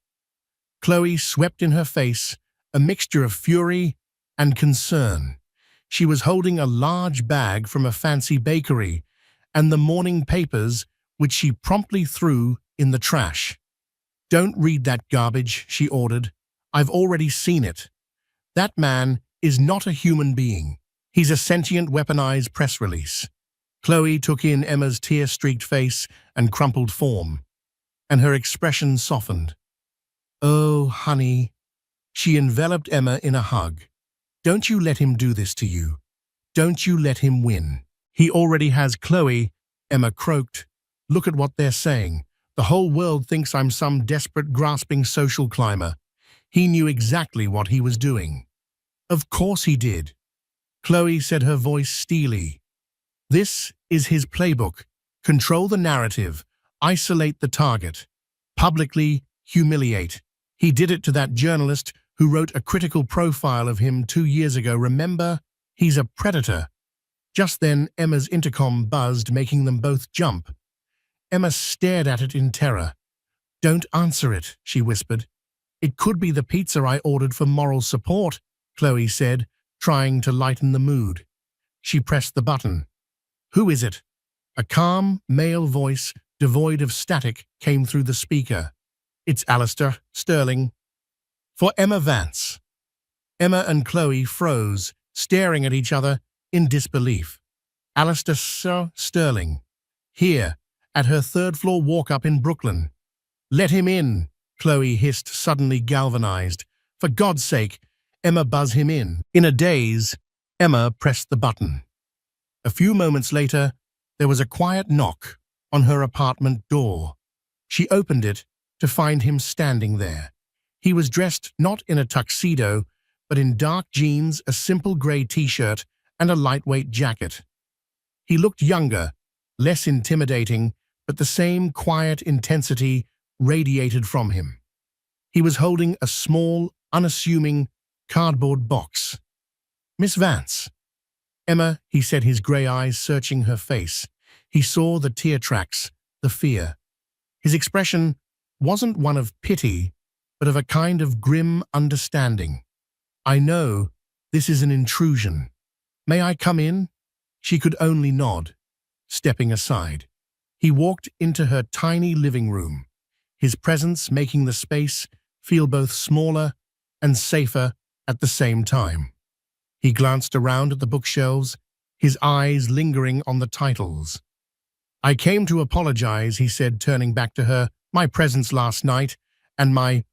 Speaker 2: Chloe swept in her face a mixture of fury and concern. She was holding a large bag from a fancy bakery and the morning papers, which she promptly threw in the trash. Don't read that garbage, she ordered. I've already seen it. That man is not a human being. He's a sentient, weaponized press release. Chloe took in Emma's tear-streaked face and crumpled form, and her expression softened. Oh, honey. She enveloped Emma in a hug. Don't you let him do this to you. Don't you let him win. He already has Chloe, Emma croaked. Look at what they're saying. The whole world thinks I'm some desperate, grasping social climber. He knew exactly what he was doing. Of course he did. Chloe said, her voice steely. This is his playbook. Control the narrative, isolate the target, publicly humiliate. He did it to that journalist who wrote a critical profile of him 2 years ago. Remember? He's a predator. Just then, Emma's intercom buzzed, making them both jump. Emma stared at it in terror. Don't answer it, she whispered. It could be the pizza I ordered for moral support, Chloe said, trying to lighten the mood. She pressed the button. Who is it? A calm, male voice, devoid of static, came through the speaker. It's Alistair Sterling. For Emma Vance. Emma and Chloe froze, staring at each other in disbelief. Alistair Sterling. Here, at her third-floor walk-up in Brooklyn. Let him in, Chloe hissed, suddenly galvanized. For God's sake, Emma, buzz him in. In a daze, Emma pressed the button. A few moments later, there was a quiet knock on her apartment door. She opened it to find him standing there. He was dressed not in a tuxedo, but in dark jeans, a simple gray t-shirt, and a lightweight jacket. He looked younger, less intimidating, but the same quiet intensity radiated from him. He was holding a small, unassuming cardboard box. Miss Vance. Emma, he said, his grey eyes searching her face. He saw the tear tracks, the fear. His expression wasn't one of pity, but of a kind of grim understanding. I know this is an intrusion. May I come in? She could only nod, stepping aside. He walked into her tiny living room, his presence making the space feel both smaller and safer at the same time. He glanced around at the bookshelves, his eyes lingering on the titles. I came to apologize, he said, turning back to her. My presence last night and my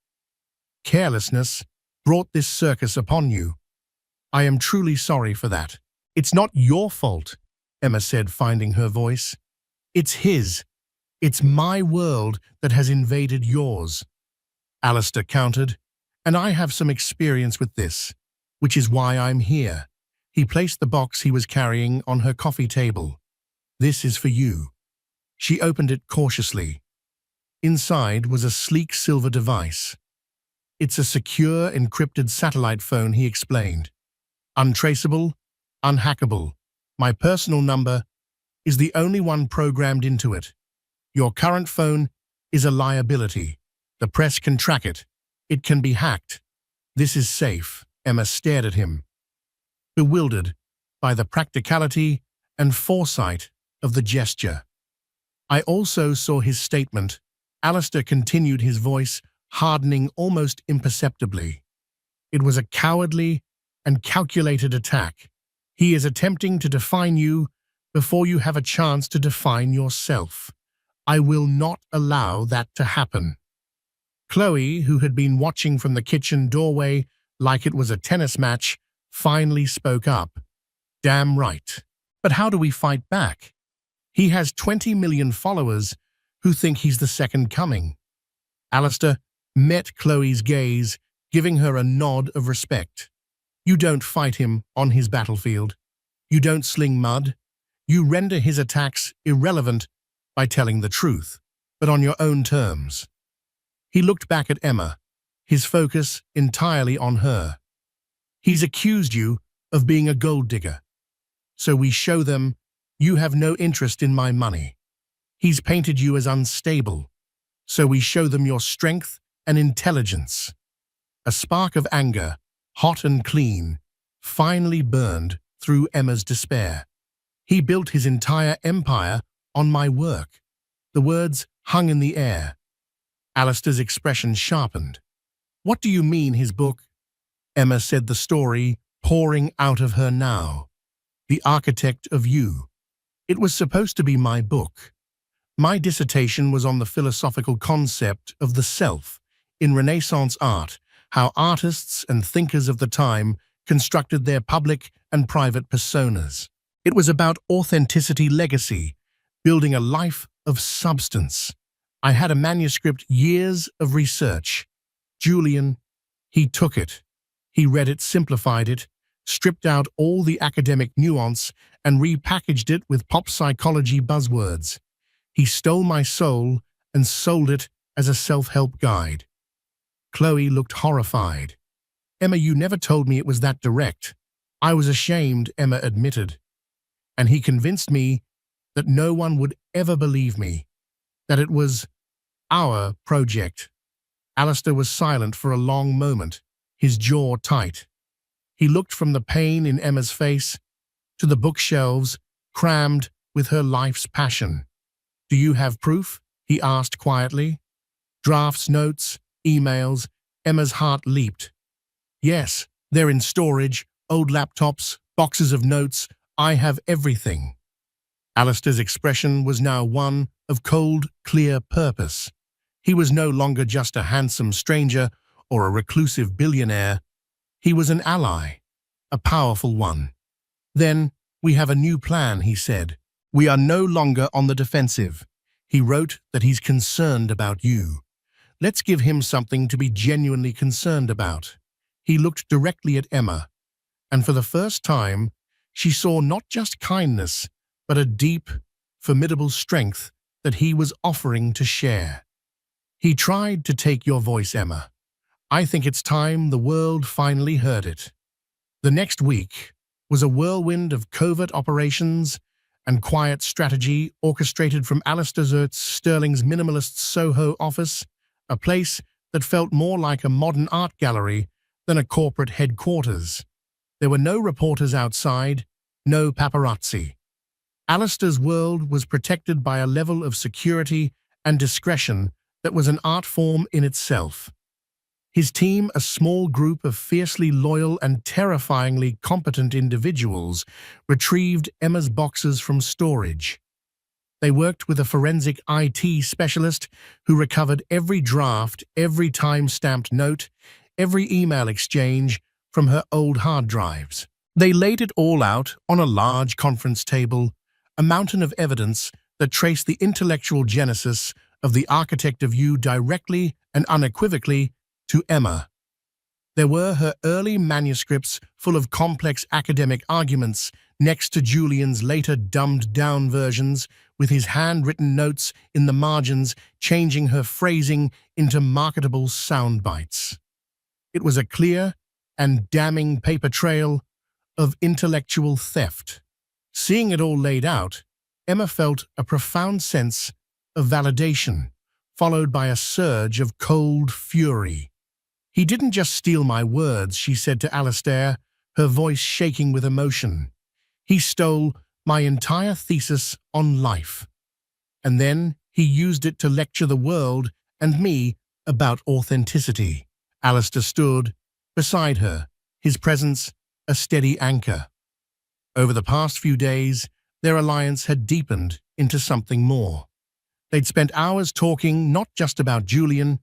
Speaker 2: carelessness brought this circus upon you. I am truly sorry for that. It's not your fault, Emma said, finding her voice. It's his. It's my world that has invaded yours. Alistair countered, and I have some experience with this, which is why I'm here. He placed the box he was carrying on her coffee table. This is for you. She opened it cautiously. Inside was a sleek silver device. It's a secure, encrypted satellite phone, he explained. Untraceable, unhackable. My personal number is the only one programmed into it. Your current phone is a liability. The press can track it. It can be hacked. This is safe. Emma stared at him, bewildered by the practicality and foresight of the gesture. I also saw his statement. Alistair continued, his voice hardening almost imperceptibly. It was a cowardly and calculated attack. He is attempting to define you before you have a chance to define yourself. I will not allow that to happen. Chloe, who had been watching from the kitchen doorway like it was a tennis match, finally spoke up. Damn right. But how do we fight back? He has 20 million followers who think he's the second coming. Alistair met Chloe's gaze, giving her a nod of respect. You don't fight him on his battlefield. You don't sling mud. You render his attacks irrelevant by telling the truth, but on your own terms. He looked back at Emma, his focus entirely on her. He's accused you of being a gold digger. So we show them you have no interest in my money. He's painted you as unstable. So we show them your strength and intelligence. A spark of anger, hot and clean, finally burned through Emma's despair. He built his entire empire on my work. The words hung in the air. Alistair's expression sharpened. What do you mean, his book? Emma said, the story pouring out of her now. The Architect of You. It was supposed to be my book. My dissertation was on the philosophical concept of the self in Renaissance art, how artists and thinkers of the time constructed their public and private personas. It was about authenticity, legacy, building a life of substance. I had a manuscript, years of research. Julian, he took it. He read it, simplified it, stripped out all the academic nuance, and repackaged it with pop psychology buzzwords. He stole my soul and sold it as a self-help guide. Chloe looked horrified. Emma, you never told me it was that direct. I was ashamed, Emma admitted. And he convinced me that no one would ever believe me, that it was our project. Alistair was silent for a long moment, his jaw tight. He looked from the pain in Emma's face to the bookshelves crammed with her life's passion. Do you have proof? He asked quietly. Drafts, notes, emails. Emma's heart leaped. Yes, they're in storage, old laptops, boxes of notes. I have everything. Alistair's expression was now one of cold, clear purpose. He was no longer just a handsome stranger or a reclusive billionaire. He was an ally, a powerful one. Then, we have a new plan, he said. We are no longer on the defensive. He wrote that he's concerned about you. Let's give him something to be genuinely concerned about. He looked directly at Emma, and for the first time, she saw not just kindness, but a deep, formidable strength that he was offering to share. He tried to take your voice, Emma. I think it's time the world finally heard it. The next week was a whirlwind of covert operations and quiet strategy orchestrated from Alistair Sterling's minimalist Soho office, a place that felt more like a modern art gallery than a corporate headquarters. There were no reporters outside, no paparazzi. Alistair's world was protected by a level of security and discretion that was an art form in itself. His team, a small group of fiercely loyal and terrifyingly competent individuals, retrieved Emma's boxes from storage. They worked with a forensic IT specialist who recovered every draft, every time-stamped note, every email exchange from her old hard drives. They laid it all out on a large conference table, a mountain of evidence that traced the intellectual genesis of the Architect of You directly and unequivocally to Emma. There were her early manuscripts full of complex academic arguments next to Julian's later dumbed-down versions with his handwritten notes in the margins changing her phrasing into marketable sound bites. It was a clear and damning paper trail of intellectual theft. Seeing it all laid out, Emma felt a profound sense of validation, followed by a surge of cold fury. "He didn't just steal my words," she said to Alistair, her voice shaking with emotion. "He stole my entire thesis on life. And then he used it to lecture the world and me about authenticity." Alistair stood beside her, his presence a steady anchor. Over the past few days, their alliance had deepened into something more. They'd spent hours talking not just about Julian,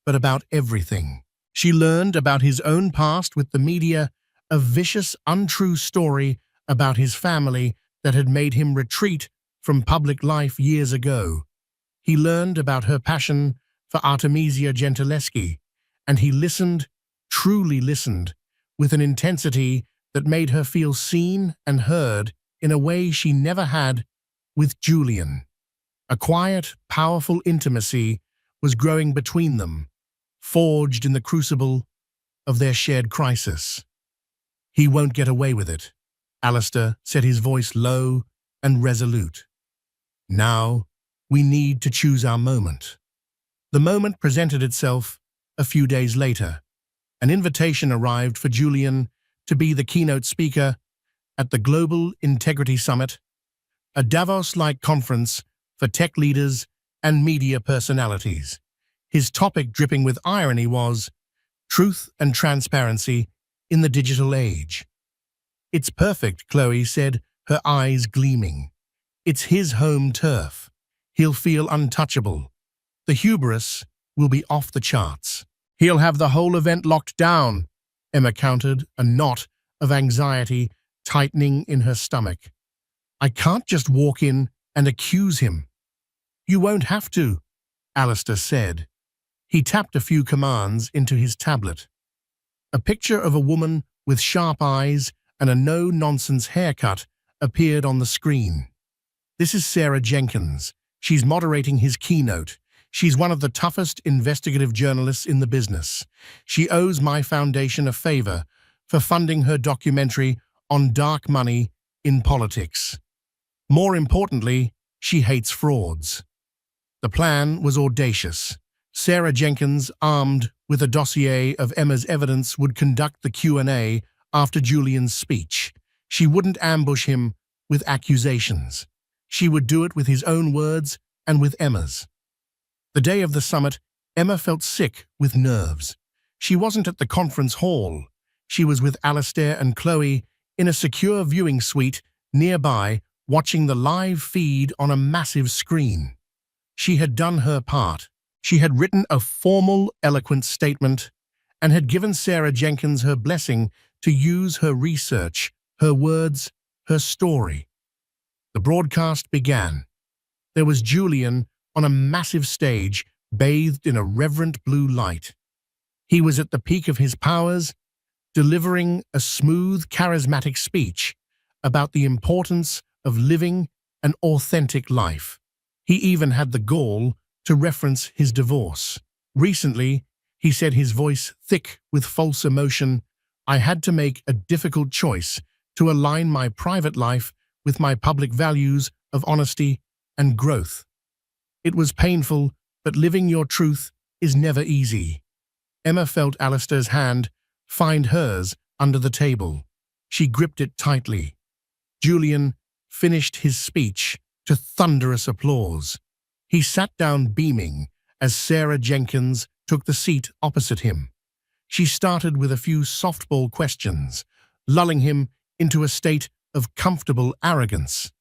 Speaker 2: but about everything. She learned about his own past with the media, a vicious, untrue story about his family that had made him retreat from public life years ago. He learned about her passion for Artemisia Gentileschi, and he listened, truly listened, with an intensity that made her feel seen and heard in a way she never had with Julian. A quiet, powerful intimacy was growing between them, forged in the crucible of their shared crisis. "He won't get away with it," Alistair said, his voice low and resolute. "Now, we need to choose our moment." The moment presented itself a few days later. An invitation arrived for Julian to be the keynote speaker at the Global Integrity Summit, a Davos-like conference for tech leaders and media personalities. His topic, dripping with irony, was truth and transparency in the digital age. "It's perfect," Chloe said, her eyes gleaming. "It's his home turf. He'll feel untouchable. The hubris will be off the charts. He'll have the whole event locked down," Emma countered, a knot of anxiety tightening in her stomach. "I can't just walk in and accuse him." "You won't have to," Alistair said. He tapped a few commands into his tablet. A picture of a woman with sharp eyes and a no-nonsense haircut appeared on the screen. "This is Sarah Jenkins. She's moderating his keynote. She's one of the toughest investigative journalists in the business. She owes my foundation a favor for funding her documentary on dark money in politics. More importantly, she hates frauds." The plan was audacious. Sarah Jenkins, armed with a dossier of Emma's evidence, would conduct the Q&A after Julian's speech. She wouldn't ambush him with accusations. She would do it with his own words and with Emma's. The day of the summit, Emma felt sick with nerves. She wasn't at the conference hall. She was with Alistair and Chloe in a secure viewing suite nearby, watching the live feed on a massive screen. She had done her part. She had written a formal, eloquent statement and had given Sarah Jenkins her blessing to use her research, her words, her story. The broadcast began. There was Julian on a massive stage, bathed in a reverent blue light. He was at the peak of his powers, delivering a smooth, charismatic speech about the importance of living an authentic life. He even had the gall to reference his divorce. Recently, he said, his voice thick with false emotion, "I had to make a difficult choice to align my private life with my public values of honesty and growth. It was painful, but living your truth is never easy." Emma felt Alistair's hand find hers under the table. She gripped it tightly. Julian finished his speech to thunderous applause. He sat down beaming as Sarah Jenkins took the seat opposite him. She started with a few softball questions, lulling him into a state of comfortable arrogance.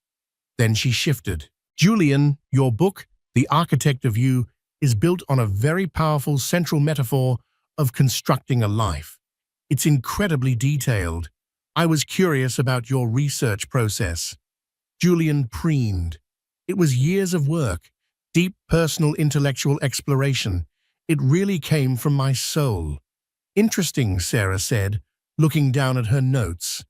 Speaker 2: Then she shifted. "Julian, your book, The Architect of You, is built on a very powerful central metaphor of constructing a life. It's incredibly detailed. I was curious about your research process." Julian preened. "It was years of work, deep personal intellectual exploration. It really came from my soul." "Interesting," Sarah said, looking down at her notes,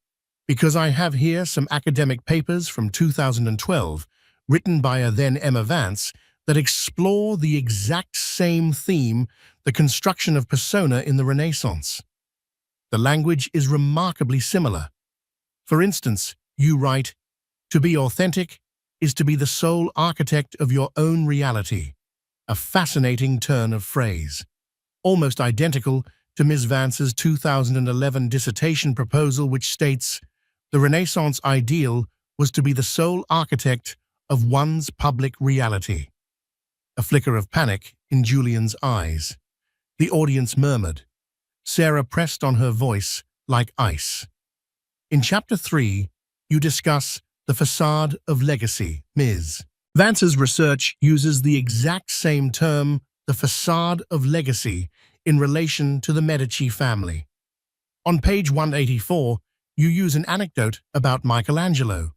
Speaker 2: "because I have here some academic papers from 2012, written by a then Emma Vance, that explore the exact same theme, the construction of persona in the Renaissance. The language is remarkably similar. For instance, you write, To be authentic is to be the sole architect of your own reality. A fascinating turn of phrase. Almost identical to Ms. Vance's 2011 dissertation proposal, which states, "The Renaissance ideal was to be the sole architect of one's public reality." A flicker of panic in Julian's eyes. The audience murmured. Sarah pressed on her voice like ice. In Chapter 3, you discuss the facade of legacy. Ms. Vance's research uses the exact same term, the facade of legacy, in relation to the Medici family. On page 184, you use an anecdote about Michelangelo.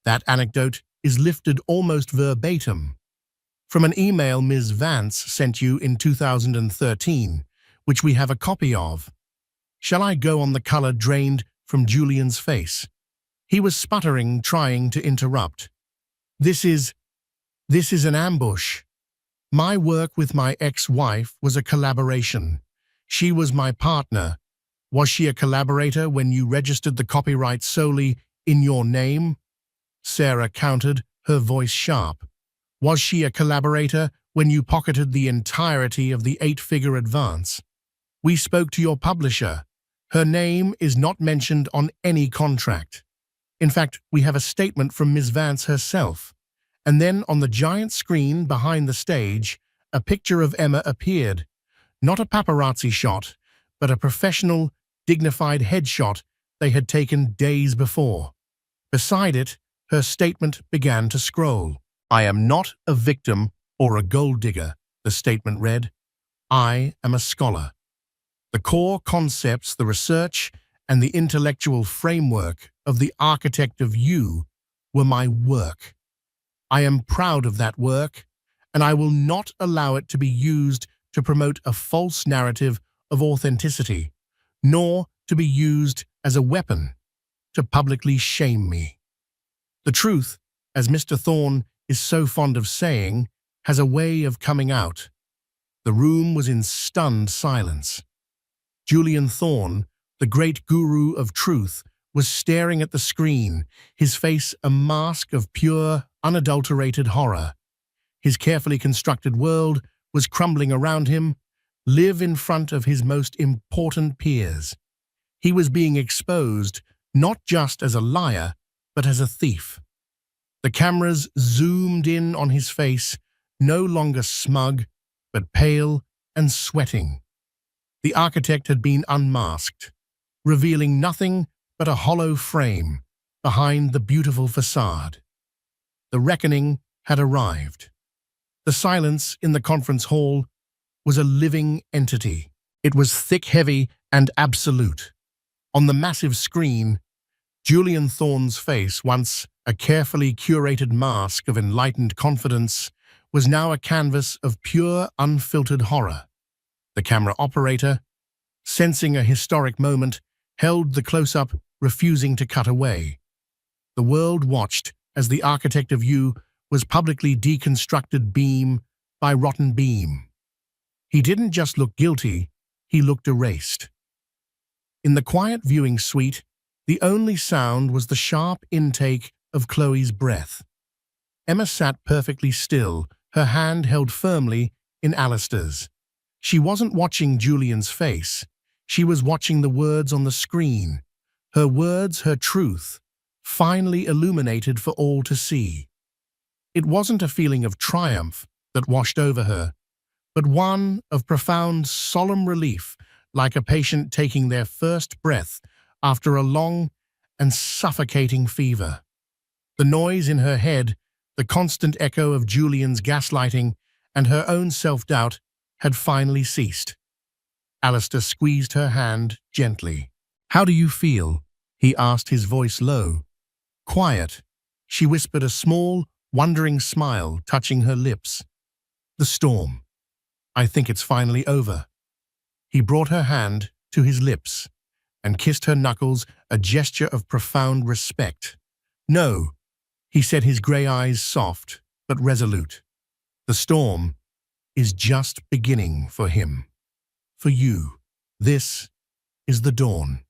Speaker 2: That anecdote is lifted almost verbatim from an email Ms. Vance sent you in 2013, which we have a copy of. Shall I go on? The color drained from Julian's face. He was sputtering, trying to interrupt. This is an ambush. My work with my ex-wife was a collaboration. She was my partner. Was she a collaborator when you registered the copyright solely in your name? Sarah countered, her voice sharp. Was she a collaborator when you pocketed the entirety of the 8-figure advance? We spoke to your publisher. Her name is not mentioned on any contract. In fact, we have a statement from Ms. Vance herself. And then on the giant screen behind the stage, a picture of Emma appeared. Not a paparazzi shot, but a professional, dignified headshot they had taken days before. Beside it, her statement began to scroll. "I am not a victim or a gold digger," the statement read. "I am a scholar. The core concepts, the research, and the intellectual framework of the architect of you were my work. I am proud of that work, and I will not allow it to be used to promote a false narrative of authenticity, nor to be used as a weapon to publicly shame me. The truth, as Mr. Thorne is so fond of saying, has a way of coming out." The room was in stunned silence. Julian Thorne, the great guru of truth, was staring at the screen, his face a mask of pure, unadulterated horror. His carefully constructed world was crumbling around him, live in front of his most important peers. He was being exposed not just as a liar, but as a thief. The cameras zoomed in on his face, no longer smug, but pale and sweating. The architect had been unmasked, revealing nothing but a hollow frame behind the beautiful facade. The reckoning had arrived. The silence in the conference hall was a living entity. It was thick, heavy, and absolute. On the massive screen, Julian Thorne's face, once a carefully curated mask of enlightened confidence, was now a canvas of pure, unfiltered horror. The camera operator, sensing a historic moment, held the close-up, refusing to cut away. The world watched as the architect of you was publicly deconstructed beam by rotten beam. He didn't just look guilty, he looked erased. In the quiet viewing suite, the only sound was the sharp intake of Chloe's breath. Emma sat perfectly still, her hand held firmly in Alistair's. She wasn't watching Julian's face. She was watching the words on the screen. Her words, her truth, finally illuminated for all to see. It wasn't a feeling of triumph that washed over her, but one of profound, solemn relief, like a patient taking their first breath after a long and suffocating fever. The noise in her head, the constant echo of Julian's gaslighting, and her own self-doubt had finally ceased. Alistair squeezed her hand gently. "How do you feel?" he asked, his voice low. Quiet, she whispered, a small, wondering smile touching her lips. "The storm. I think it's finally over." He brought her hand to his lips and kissed her knuckles, a gesture of profound respect. "No," he said, his grey eyes soft but resolute. "The storm is just beginning for him. For you, this is the dawn."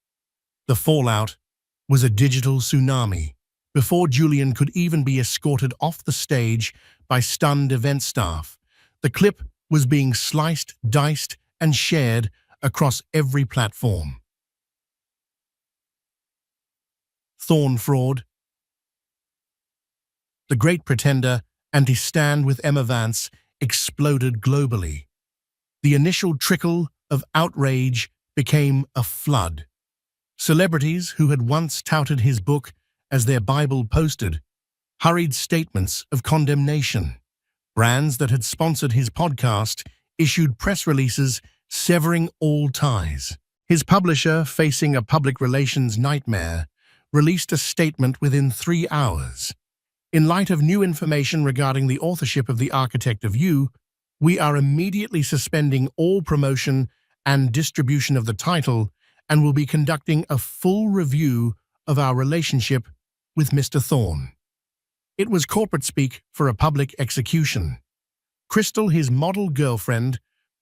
Speaker 2: The fallout was a digital tsunami, Before Julian could even be escorted off the stage by stunned event staff, the clip was being sliced, diced, and shared across every platform. Thorn fraud, The Great Pretender, and his stand with Emma Vance exploded globally. The initial trickle of outrage became a flood. Celebrities who had once touted his book as their Bible posted hurried statements of condemnation. Brands that had sponsored his podcast issued press releases severing all ties. His publisher, facing a public relations nightmare, released a statement within 3 hours. In light of new information regarding the authorship of The Architect of You, we are immediately suspending all promotion and distribution of the title and will be conducting a full review of our relationship with Mr. Thorne. It was corporate speak for a public execution. Crystal, his model girlfriend,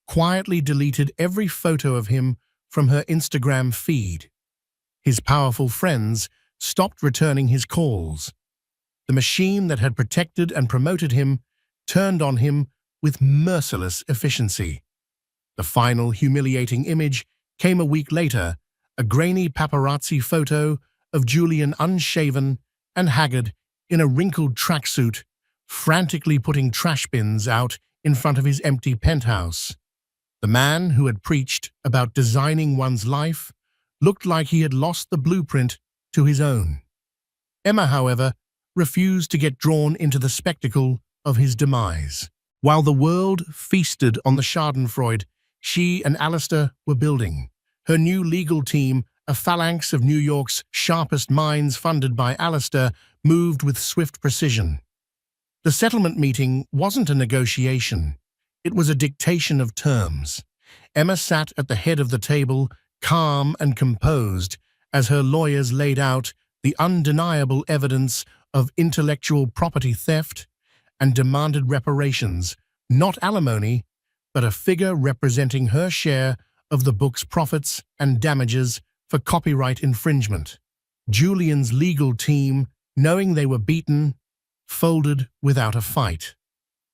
Speaker 2: quietly deleted every photo of him from her Instagram feed. His powerful friends stopped returning his calls. The machine that had protected and promoted him turned on him with merciless efficiency. The final humiliating image came a week later, a grainy paparazzi photo of Julian unshaven and haggard in a wrinkled tracksuit, frantically putting trash bins out in front of his empty penthouse. The man who had preached about designing one's life looked like he had lost the blueprint to his own. Emma, however, refused to get drawn into the spectacle of his demise. While the world feasted on the schadenfreude she and Alistair were building, her new legal team, a phalanx of New York's sharpest minds funded by Alistair, moved with swift precision. The settlement meeting wasn't a negotiation. It was a dictation of terms. Emma sat at the head of the table, calm and composed, as her lawyers laid out the undeniable evidence of intellectual property theft and demanded reparations, not alimony, but a figure representing her share of the book's profits and damages for copyright infringement. Julian's legal team, knowing they were beaten, folded without a fight.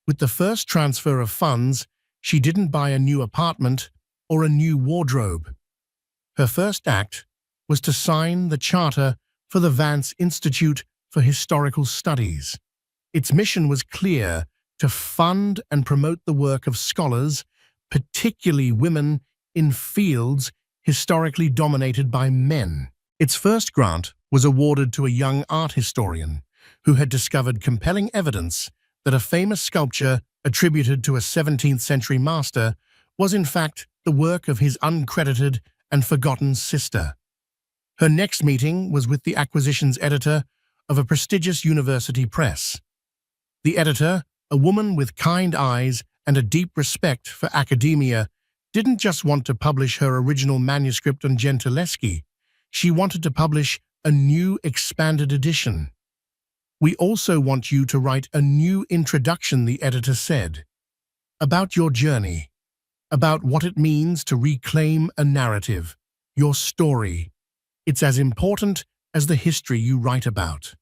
Speaker 2: With the first transfer of funds, she didn't buy a new apartment or a new wardrobe. Her first act was to sign the charter for the Vance Institute for Historical Studies. Its mission was clear: to fund and promote the work of scholars, particularly women, in fields historically dominated by men. Its first grant was awarded to a young art historian who had discovered compelling evidence that a famous sculpture attributed to a 17th-century master was in fact the work of his uncredited and forgotten sister. Her next meeting was with the acquisitions editor of a prestigious university press. The editor, a woman with kind eyes and a deep respect for academia, didn't just want to publish her original manuscript on Gentileschi. She wanted to publish a new expanded edition. "We also want you to write a new introduction," the editor said, "about your journey, about what it means to reclaim a narrative, your story. It's as important as the history you write about."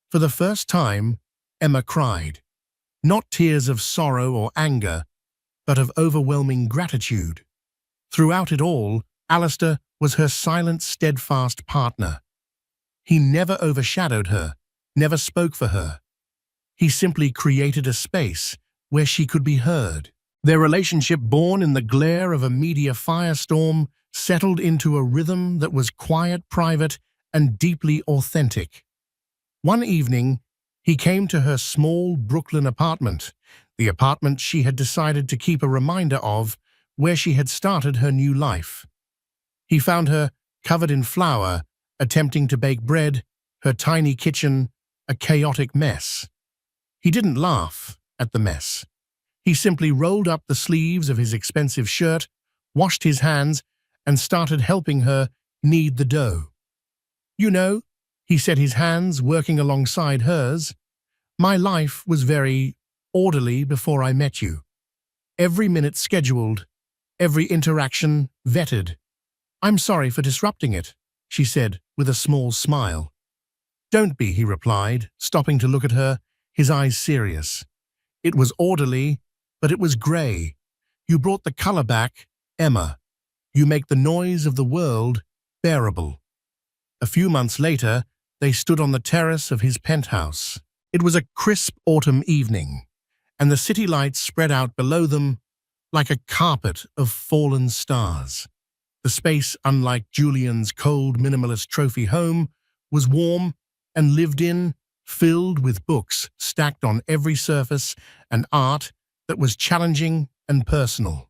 Speaker 2: For the first time, Emma cried. Not tears of sorrow or anger, but of overwhelming gratitude. Throughout it all, Alistair was her silent, steadfast partner. He never overshadowed her, never spoke for her. He simply created a space where she could be heard. Their relationship, born in the glare of a media firestorm, settled into a rhythm that was quiet, private, and deeply authentic. One evening, he came to her small Brooklyn apartment, the apartment she had decided to keep a reminder of, where she had started her new life. He found her covered in flour, attempting to bake bread, her tiny kitchen a chaotic mess. He didn't laugh at the mess. He simply rolled up the sleeves of his expensive shirt, washed his hands, and started helping her knead the dough. "You know," he said, his hands working alongside hers, "my life was very orderly before I met you. Every minute scheduled, every interaction vetted. I'm sorry for disrupting it," she said with a small smile. "Don't be," he replied, stopping to look at her, his eyes serious. "It was orderly, but it was grey. You brought the colour back, Emma. You make the noise of the world bearable." A few months later, they stood on the terrace of his penthouse. It was a crisp autumn evening, and the city lights spread out below them like a carpet of fallen stars. The space, unlike Julian's cold, minimalist trophy home, was warm and lived in, filled with books stacked on every surface and art that was challenging and personal.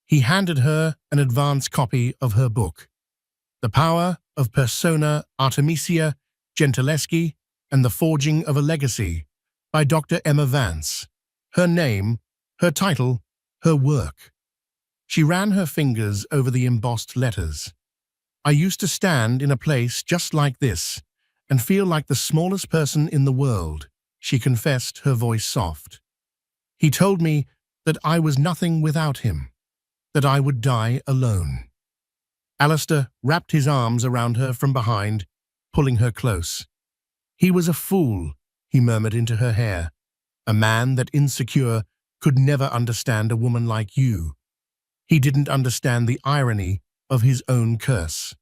Speaker 2: He handed her an advance copy of her book, The Power of Persona Artemisia Gentileschi and the Forging of a Legacy, by Dr. Emma Vance. Her name, her title, her work. She ran her fingers over the embossed letters. "I used to stand in a place just like this and feel like the smallest person in the world," she confessed, her voice soft. "He told me that I was nothing without him, that I would die alone." Alistair wrapped his arms around her from behind, pulling her close. "He was a fool," he murmured into her hair. "A man that insecure could never understand a woman like you. He didn't understand the irony of his own curse."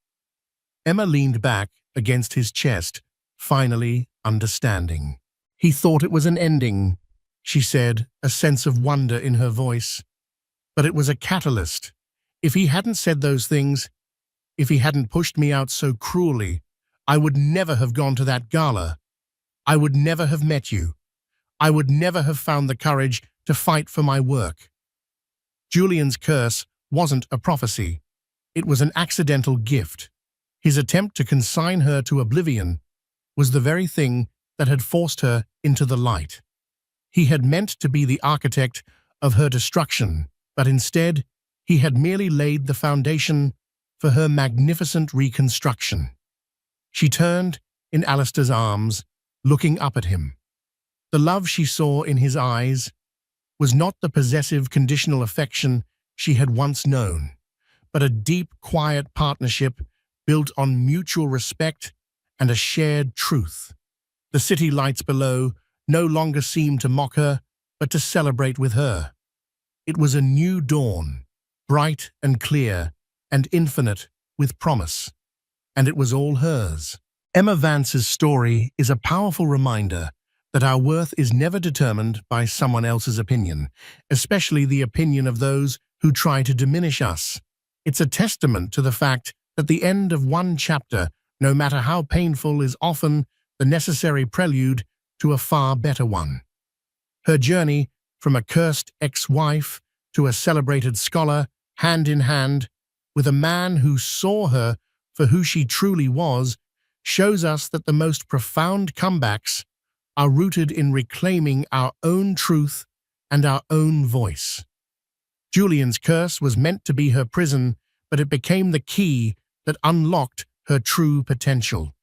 Speaker 2: Emma leaned back against his chest, finally understanding. "He thought it was an ending," she said, a sense of wonder in her voice. "But it was a catalyst. If he hadn't said those things, if he hadn't pushed me out so cruelly, I would never have gone to that gala. I would never have met you. I would never have found the courage to fight for my work." Julian's curse wasn't a prophecy. It was an accidental gift. His attempt to consign her to oblivion was the very thing that had forced her into the light. He had meant to be the architect of her destruction, but instead, he had merely laid the foundation for her magnificent reconstruction. She turned in Alistair's arms, looking up at him. The love she saw in his eyes was not the possessive, conditional affection she had once known, but a deep, quiet partnership built on mutual respect and a shared truth. The city lights below no longer seemed to mock her, but to celebrate with her. It was a new dawn, bright and clear, and infinite with promise. And it was all hers. Emma Vance's story is a powerful reminder that our worth is never determined by someone else's opinion, especially the opinion of those who try to diminish us. It's a testament to the fact that the end of one chapter, no matter how painful, is often the necessary prelude to a far better one. Her journey from a cursed ex-wife to a celebrated scholar, hand in hand, with a man who saw her for who she truly was, shows us that the most profound comebacks are rooted in reclaiming our own truth and our own voice. Julian's curse was meant to be her prison, but it became the key that unlocked her true potential.